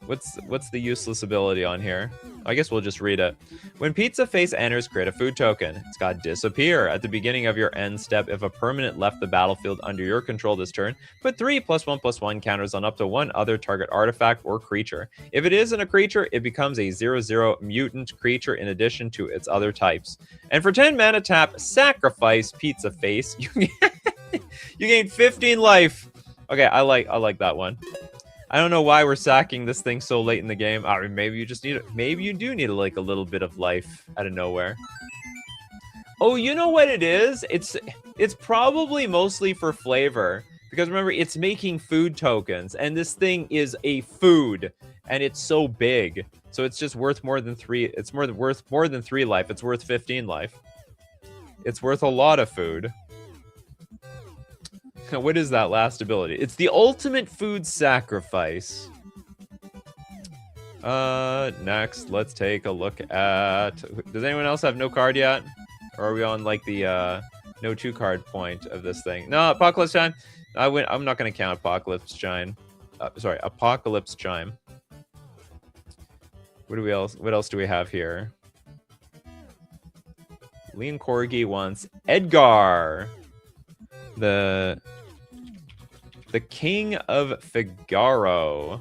Speaker 1: What's the useless ability on here? I guess we'll just read it. When Pizza Face enters, create a food token. It's got Disappear. At the beginning of your end step, if a permanent left the battlefield under your control this turn, put 3 +1/+1 counters on up to one other target artifact or creature. If it isn't a creature, it becomes a 0/0 mutant creature in addition to its other types. And for 10 mana tap, sacrifice Pizza Face. You gain 15 life. Okay, I like that one. I don't know why we're sacking this thing so late in the game. I mean, maybe you just need it. Maybe you do need like a little bit of life out of nowhere. Oh, you know what it is? It's probably mostly for flavor, because remember, it's making food tokens, and this thing is a food, and it's so big, so it's just worth more than 3. It's worth more than 3 life. It's worth 15 life. It's worth a lot of food. What is that last ability? It's the ultimate food sacrifice. Next, let's take a look at... Does anyone else have no card yet? Or are we on, like, the, no 2-card point of this thing? No, Apocalypse Chime. I'm not going to count Apocalypse Chime. Sorry, Apocalypse Chime. What else do we have here? Leon Corgi wants Edgar. The King of Figaro.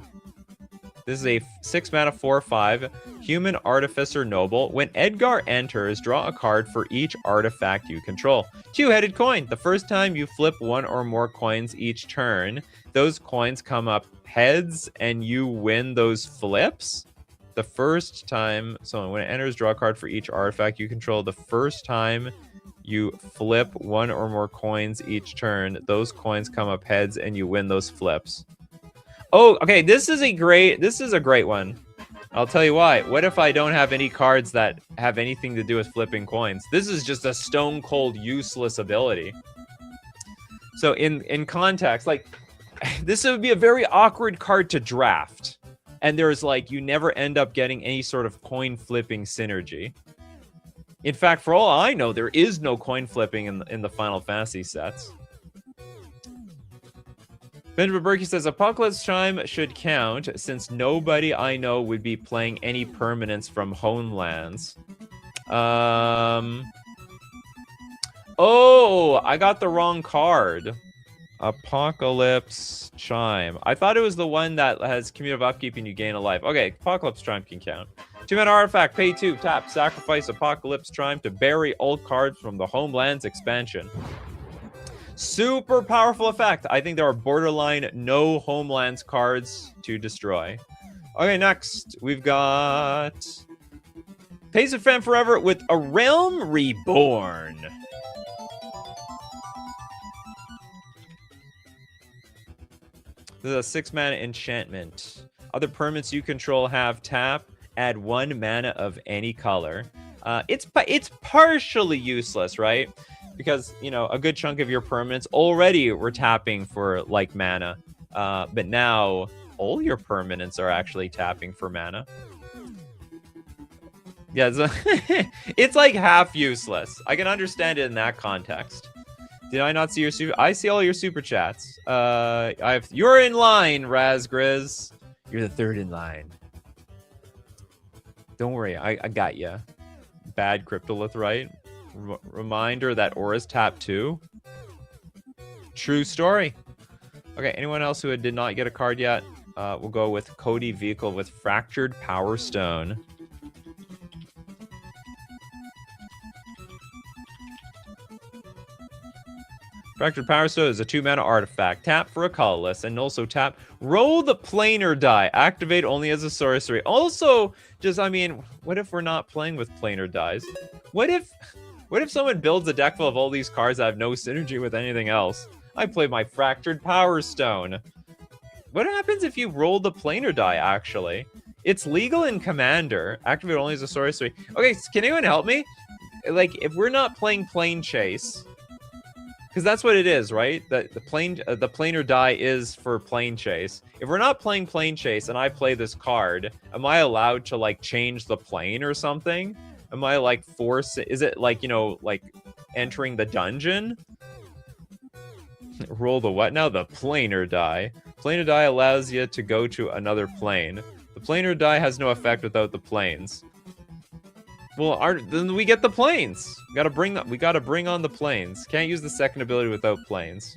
Speaker 1: This is a 6-mana 4/5 human artificer noble. When Edgar enters, draw a card for each artifact you control. 2-headed coin. The first time you flip one or more coins each turn, those coins come up heads and you win those flips. The first time, so when it enters, draw a card for each artifact you control. The first time you flip one or more coins each turn, those coins come up heads and you win those flips. Oh, okay, this is a great one. I'll tell you why. What if I don't have any cards that have anything to do with flipping coins? This is just a stone cold useless ability. So in context, like, this would be a very awkward card to draft. And there's like, you never end up getting any sort of coin flipping synergy. In fact, for all I know, there is no coin flipping in the Final Fantasy sets. Benjamin Berkey says, Apocalypse Chime should count since nobody I know would be playing any permanents from Homelands. Oh, I got the wrong card. Apocalypse Chime. I thought it was the one that has cumulative upkeep and you gain a life. Okay, Apocalypse Chime can count. 2-mana artifact, pay 2, tap, sacrifice Apocalypse Chime to bury old cards from the Homelands expansion. Super powerful effect. I think there are borderline no Homelands cards to destroy. Okay, next we've got Pays of Fan Forever with A Realm Reborn. This is a 6-mana enchantment. Other permanents you control have tap, add 1 mana of any color. It's partially useless, right? Because, you know, a good chunk of your permanents already were tapping for, like, mana. But now, all your permanents are actually tapping for mana. Yeah, it's like half useless. I can understand it in that context. Did I not see your super? I see all your super chats. You're in line, Razgriz. You're the third in line. Don't worry, I got you. Bad Cryptolith, right? Reminder that Aura's tap too. True story. Okay, anyone else who did not get a card yet? We'll go with Cody Vehicle with Fractured Power Stone. Fractured Power Stone is a 2-mana artifact. Tap for a colorless, and also tap. Roll the planar die. Activate only as a sorcery. Also, just, I mean, what if we're not playing with planar dies? What if someone builds a deck full of all these cards that have no synergy with anything else? I play my Fractured Power Stone. What happens if you roll the planar die, actually? It's legal in Commander. Activate only as a sorcery. Okay, can anyone help me? Like, if we're not playing Plane Chase... Because that's what it is, right? The planar die is for Plane Chase. If we're not playing Plane Chase and I play this card, am I allowed to, like, change the plane or something? Am I, like, is it, like, you know, like, entering the dungeon? Roll the what now? The planar die. Planar die allows you to go to another plane. The planar die has no effect without the planes. Well, then we get the planes. We gotta bring on the planes. Can't use the second ability without planes.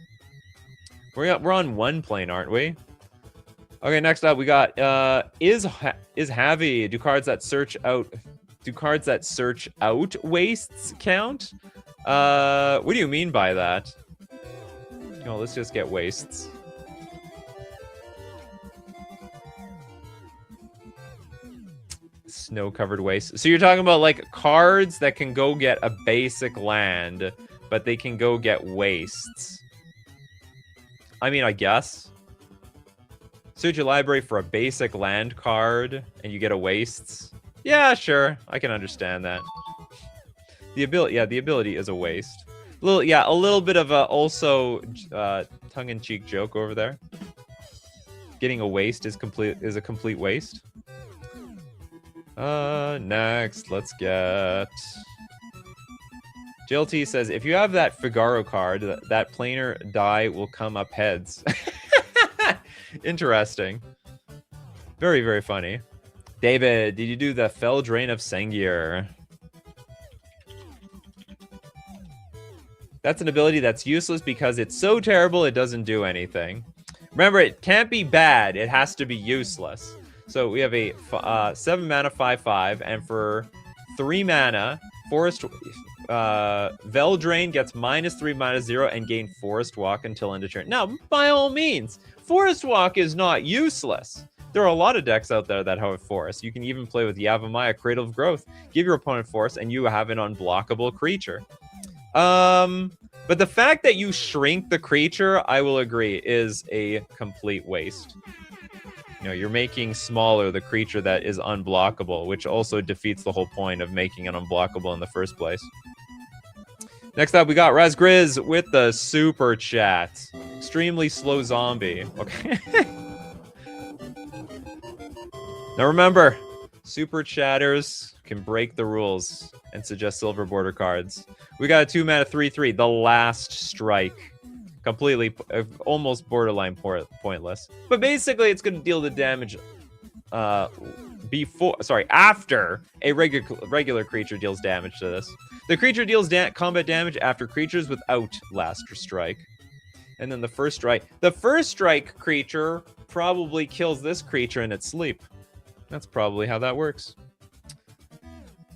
Speaker 1: We're on one plane, aren't we? Okay, next up we got is Javi. Do cards that search out wastes count? What do you mean by that? No, let's just get wastes. Snow-covered waste. So you're talking about, like, cards that can go get a basic land, but they can go get wastes. I mean, I guess. Search your library for a basic land card, and you get a wastes. Yeah, sure. I can understand that. The ability is a waste. A little bit of a also tongue-in-cheek joke over there. Getting a waste is a complete waste. Next, let's get... JLT says, if you have that Figaro card, that planar die will come up heads. Interesting. Very, very funny. David, did you do the Fell Drain of Sengir? That's an ability that's useless because it's so terrible it doesn't do anything. Remember, it can't be bad. It has to be useless. So we have a 7-mana 5/5, and for 3 mana, Forest Veldrain gets -3/-0 and gain Forest Walk until end of turn. Now, by all means, Forest Walk is not useless. There are a lot of decks out there that have Forest. You can even play with Yavimaya, Cradle of Growth. Give your opponent Forest, and you have an unblockable creature. But the fact that you shrink the creature, I will agree, is a complete waste. You know, you're making smaller the creature that is unblockable, which also defeats the whole point of making it unblockable in the first place. Next up, we got Razgriz with the super chat. Extremely slow zombie. Okay. Now remember, super chatters can break the rules and suggest silver border cards. We got a 2-mana 3/3, the Last Strike. Completely, almost borderline pointless. But basically, it's going to deal the damage after a regular creature deals damage to this. The creature deals combat damage after creatures without Last Strike. And then the first strike creature probably kills this creature in its sleep. That's probably how that works.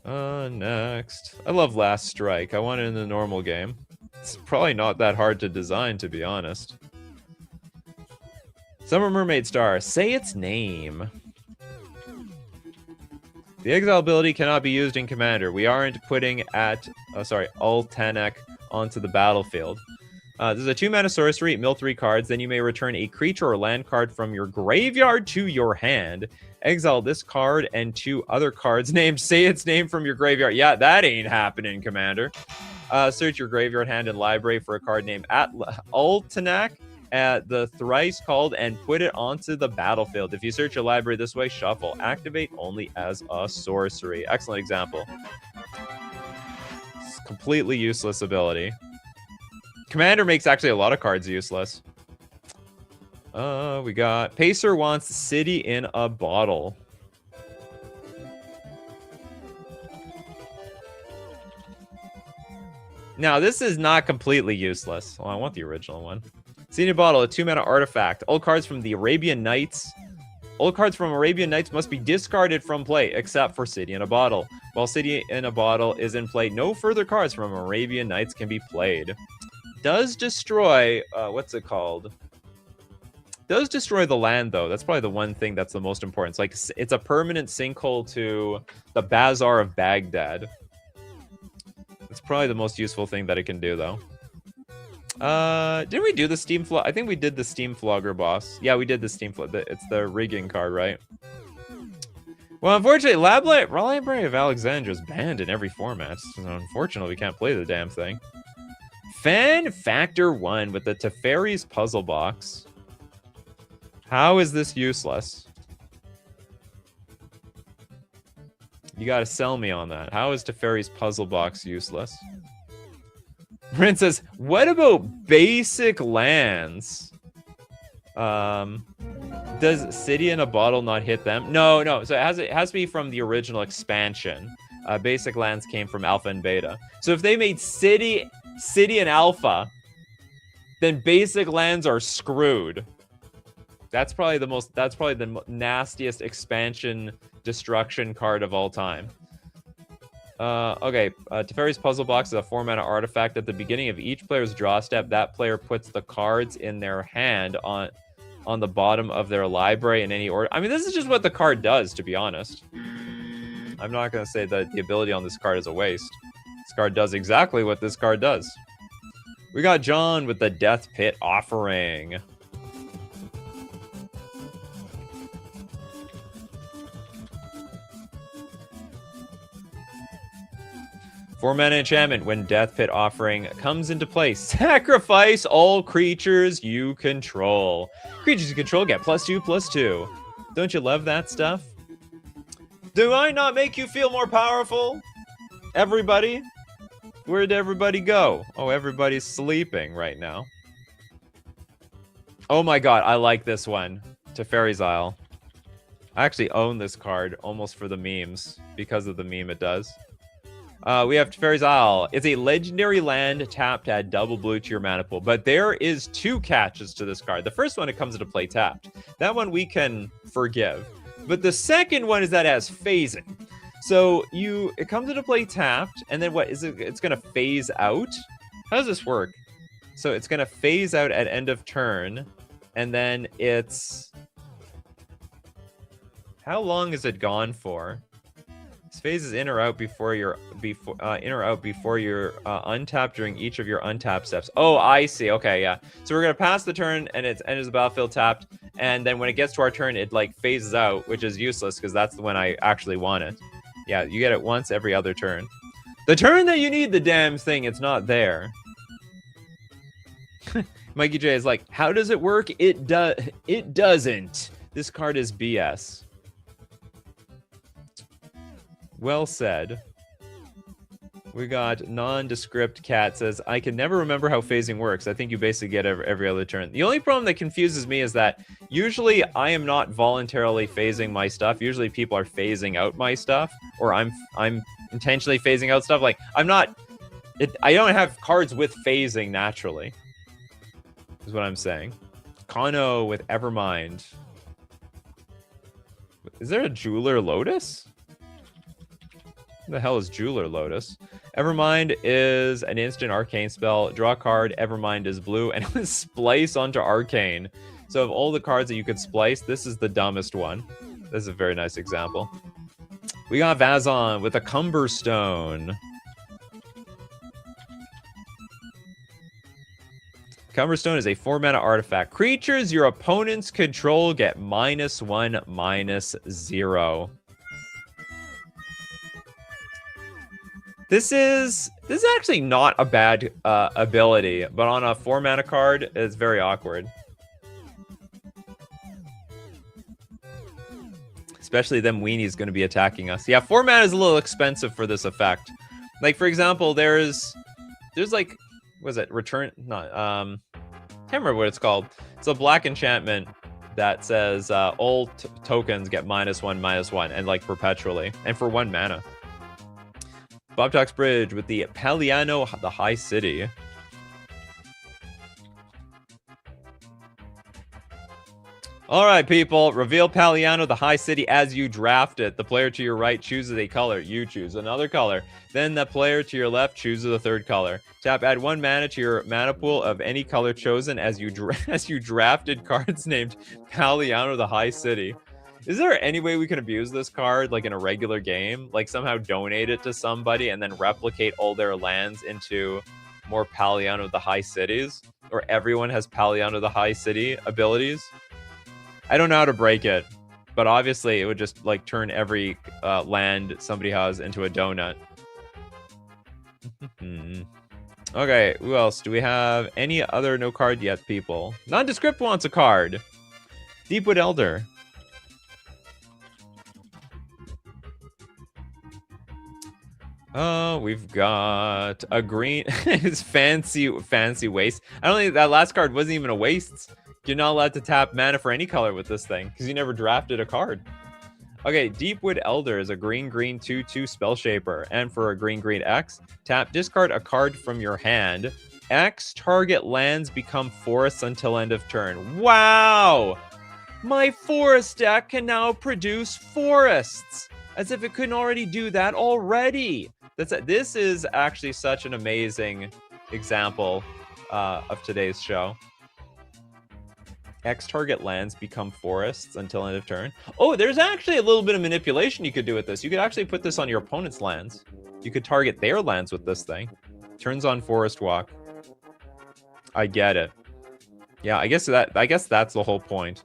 Speaker 1: Next. I love Last Strike. I want it in the normal game. It's probably not that hard to design, to be honest. Summer Mermaid Star. Say its name. The exile ability cannot be used in Commander. We aren't putting Altanek onto the battlefield. This is a 2-mana sorcery. Mill 3 cards. Then you may return a creature or land card from your graveyard to your hand. Exile this card and 2 other cards named Say its name from your graveyard. Yeah, that ain't happening, Commander. Search your graveyard, hand, and library for a card named Altanak, the thrice called, and put it onto the battlefield. If you search your library this way, shuffle. Activate only as a sorcery. Excellent example. It's completely useless ability. Commander makes actually a lot of cards useless. We got Pacer wants City in a Bottle. Now, this is not completely useless. Oh, I want the original one. City in a Bottle, a 2-mana artifact. All cards from the Arabian Nights. All cards from Arabian Nights must be discarded from play, except for City in a Bottle. While City in a Bottle is in play, no further cards from Arabian Nights can be played. Does destroy, what's it called? Does destroy the land, though. That's probably the one thing that's the most important. It's like, it's a permanent sinkhole to the Bazaar of Baghdad. It's probably the most useful thing that it can do, though. Didn't we do the Steam Flog? I think we did the Steam Flogger boss. Yeah, we did the Steam Flog. It's the rigging card, right? Well, unfortunately, Library of Alexandria is banned in every format. So unfortunately, we can't play the damn thing. Fan Factor 1 with the Teferi's Puzzle Box. How is this useless? You gotta sell me on that. How is Teferi's Puzzle Box useless? Rin says, what about basic lands? Does City in a Bottle not hit them? No. So it has to be from the original expansion. Basic lands came from Alpha and Beta. So if they made City and Alpha, then basic lands are screwed. That's probably the nastiest expansion destruction card of all time. Okay, Teferi's Puzzle Box is a 4-mana artifact. At the beginning of each player's draw step, that player puts the cards in their hand on the bottom of their library in any order. I mean, this is just what the card does, to be honest. I'm not going to say that the ability on this card is a waste. This card does exactly what this card does. We got John with the Death Pit Offering. Four-mana enchantment. When Death Pit Offering comes into play, sacrifice all creatures you control. Creatures you control get +2/+2. Don't you love that stuff? Do I not make you feel more powerful? Everybody? Where did everybody go? Oh, everybody's sleeping right now. Oh my god, I like this one. Teferi's Isle. I actually own this card almost for the memes, because of the meme it does. We have Teferi's Isle. It's a legendary land tapped to add double blue to your mana pool. But there is 2 catches to this card. The first one, it comes into play tapped. That one we can forgive. But the second one is that it has phasing. So it comes into play tapped, and then what is it? It's going to phase out? How does this work? So it's going to phase out at end of turn, and then it's... How long is it gone for? This phases in or out before you're untapped during each of your untapped steps. Oh, I see. Okay, yeah. So we're gonna pass the turn, and it's enters the battlefield tapped, and then when it gets to our turn, it like phases out, which is useless because that's the one I actually want it. Yeah, you get it once every other turn. The turn that you need the damn thing, it's not there. Mikey J is like, how does it work? It doesn't. This card is BS. Well said. We got Nondescript Cat says, I can never remember how phasing works. I think you basically get every other turn. The only problem that confuses me is that usually I am not voluntarily phasing my stuff. Usually people are phasing out my stuff, or I'm intentionally phasing out stuff. Like I don't have cards with phasing naturally. Is what I'm saying. Kano with Evermind. Is there a Jeweler Lotus? What the hell is Jeweler Lotus? Evermind is an instant arcane spell. Draw a card. Evermind is blue, and it was splice onto arcane. So of all the cards that you could splice, this is the dumbest one. This is a very nice example. We got Vazon with a Cumberstone. Cumberstone is a 4-mana artifact. Creatures your opponents control get -1/-0. This is actually not a bad ability, but on a 4-mana card, it's very awkward. Especially them weenies going to be attacking us. Yeah, 4 mana is a little expensive for this effect. Like, for example, there's like was it return? Not can't remember what it's called. It's a black enchantment that says all tokens get -1/-1 and like perpetually and for 1 mana. Bob Talks Bridge with the Paliano, the High City. All right, people. Reveal Paliano, the High City, as you draft it. The player to your right chooses a color. You choose another color. Then the player to your left chooses a third color. Tap, add 1 mana to your mana pool of any color chosen as you drafted cards named Paliano, the High City. Is there any way we can abuse this card, like in a regular game? Like somehow donate it to somebody and then replicate all their lands into more Paliano, the High Cities? Or everyone has Paliano, the High City abilities? I don't know how to break it, but obviously it would just like turn every land somebody has into a donut. Okay, who else? Do we have any other no card yet, people? Nondescript wants a card. Deepwood Elder. Oh, we've got a green. It's fancy waste. I don't think that last card wasn't even a waste. You're not allowed to tap mana for any color with this thing because you never drafted a card. Okay, Deepwood Elder is a green 2/2 spell shaper, and for a green X, tap, discard a card from your hand. X target lands become forests until end of turn. Wow! My forest deck can now produce forests, as if it couldn't already do that already. This is actually such an amazing example of today's show. X target lands become forests until end of turn. Oh, there's actually a little bit of manipulation you could do with this. You could actually put this on your opponent's lands. You could target their lands with this thing. Turns on Forest Walk. I get it. Yeah, I guess that's the whole point.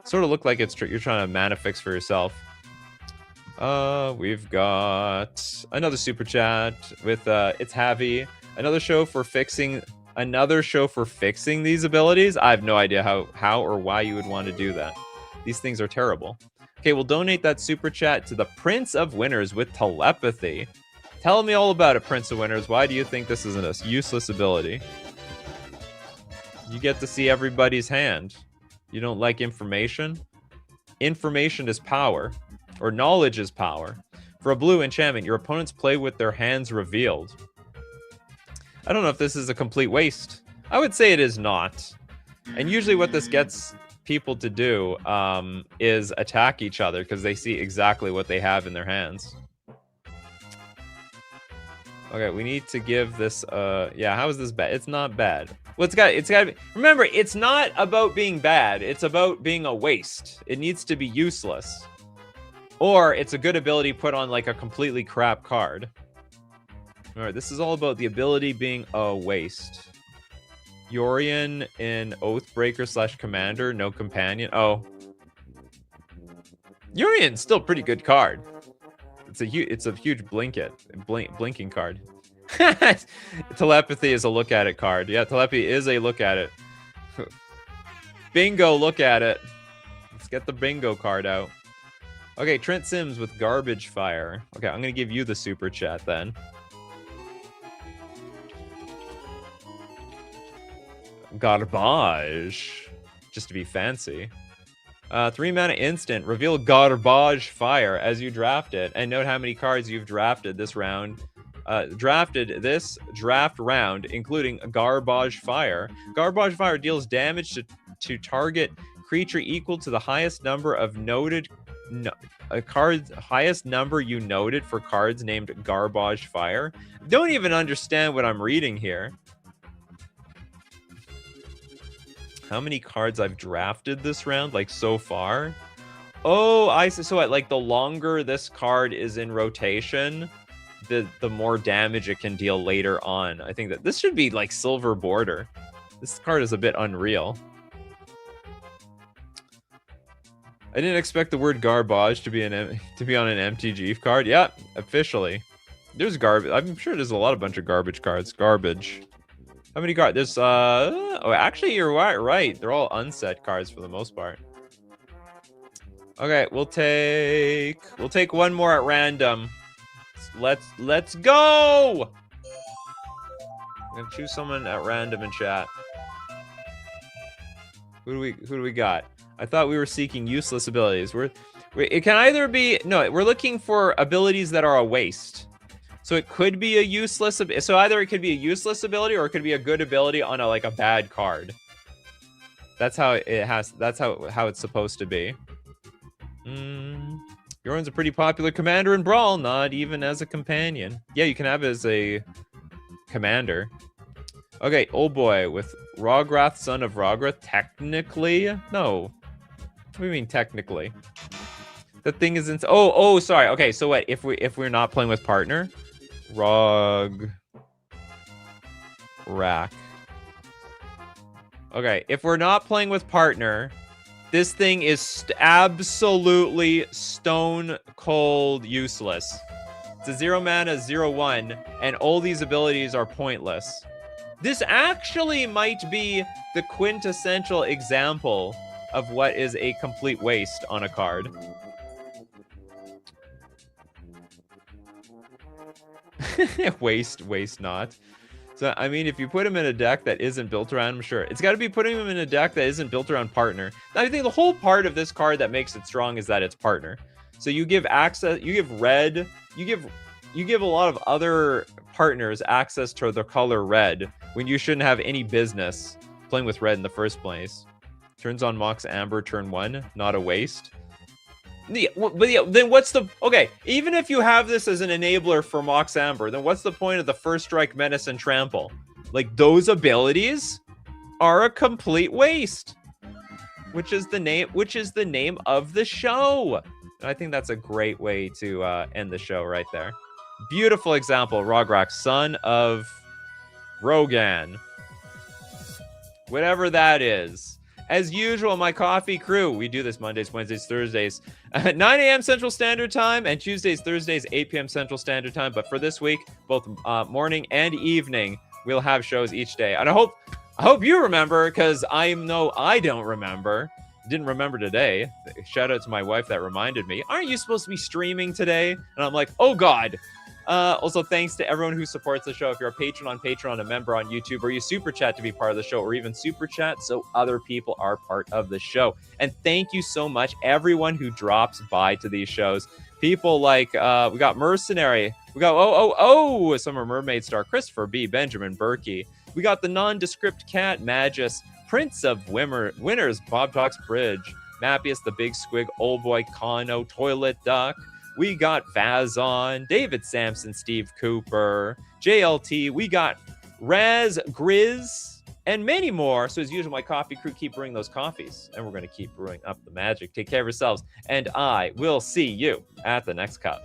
Speaker 1: Sort of look like you're trying to mana fix for yourself. We've got another super chat with it's Javi. Another show for fixing these abilities. I have no idea how or why you would want to do that. These things are terrible. Okay, we'll donate that super chat to the Prince of Winners with telepathy. Tell me all about it, Prince of Winners. Why do you think this is a useless ability? You get to see everybody's hand. You don't like information? Information is power, or knowledge is power. For a blue enchantment, your opponents play with their hands revealed. I don't know if this is a complete waste. I would say it is not. And usually what this gets people to do is attack each other because they see exactly what they have in their hands. Okay, we need to give this yeah, how is this bad? It's not bad. Well, it's got to be, remember, it's not about being bad. It's about being a waste. It needs to be useless. Or it's a good ability put on like a completely crap card. All right, this is all about the ability being a waste. Yorion in Oathbreaker / Commander, no companion. Oh. Yorion's still a pretty good card. It's a huge blinking card. Telepathy is a look at it card. Yeah, telepathy is a look at it. Bingo, look at it. Let's get the bingo card out. Okay, Trent Sims with Garbage Fire. Okay, I'm going to give you the super chat then. Garbage. Just to be fancy. 3 mana instant. Reveal Garbage Fire as you draft it. And note how many cards you've drafted this round. Drafted this draft round, including Garbage Fire. Garbage Fire deals damage to target creature equal to the highest number of noted highest number you noted for cards named Garbage Fire. Don't even understand what I'm reading here. How many cards I've drafted this round, like so far? Oh, I see. So like the longer this card is in rotation, the more damage it can deal later on. I think that this should be like silver border. This card is a bit unreal. I didn't expect the word garbage to be on an MTG card. Yeah, officially. There's garbage. I'm sure there's a bunch of garbage cards. Garbage. How many cards? There's oh, actually you're right. They're all unset cards for the most part. Okay, we'll take one more at random. Let's go. I'm gonna choose someone at random in chat. Who do we got? I thought we were seeking useless abilities. It can either be we're looking for abilities that are a waste. So it could be a useless. So either it could be a useless ability or it could be a good ability on a bad card. That's how it has. That's how it's supposed to be. Yorin's a pretty popular commander in Brawl, not even as a companion. Yeah, you can have it as a commander. Okay, old boy with Rograth, son of Rograth. Technically, no. What do you mean technically? The thing isn't. Oh, sorry. Okay, so what if we're not playing with partner? Rack. Okay, if we're not playing with partner, this thing is absolutely stone cold useless. It's a 0 mana, 0/1, and all these abilities are pointless. This actually might be the quintessential example of what is a complete waste on a card. Waste not. So, I mean, if you put him in a deck that isn't built around him, sure. It's got to be putting him in a deck that isn't built around partner. I think the whole part of this card that makes it strong is that it's partner. So you give access, you give red, you give a lot of other partners access to the color red when you shouldn't have any business playing with red in the first place. Turns on Mox Amber turn 1, not a waste. Yeah, but yeah, then what's the... Okay, even if you have this as an enabler for Mox Amber, then what's the point of the First Strike, Menace, and Trample? Like, those abilities are a complete waste. Which is the name of the show. And I think that's a great way to end the show right there. Beautiful example, Rograk, son of Rogan. Whatever that is. As usual, my coffee crew, we do this Mondays, Wednesdays, Thursdays at 9 a.m. Central Standard Time, and Tuesdays, Thursdays, 8 p.m. Central Standard Time. But for this week, both morning and evening, we'll have shows each day. And I hope you remember, because I know I don't remember. Didn't remember today. Shout out to my wife that reminded me. Aren't you supposed to be streaming today? And I'm like, oh God. Also, thanks to everyone who supports the show. If you're a patron on Patreon, a member on YouTube, or you super chat to be part of the show, or even super chat so other people are part of the show. And thank you so much, everyone who drops by to these shows. People like, we got Mercenary. We got, Summer Mermaid Star, Christopher B, Benjamin Berkey. We got the Nondescript Cat, Magus, Prince of Winners, Bob Talks Bridge, Mappius, the Big Squig, Old Boy, Kano, Toilet Duck. We got Vazon, David Sampson, Steve Cooper, JLT. We got Raz, Grizz, and many more. So as usual, my coffee crew keep brewing those coffees, and we're going to keep brewing up the magic. Take care of yourselves, and I will see you at the next cup.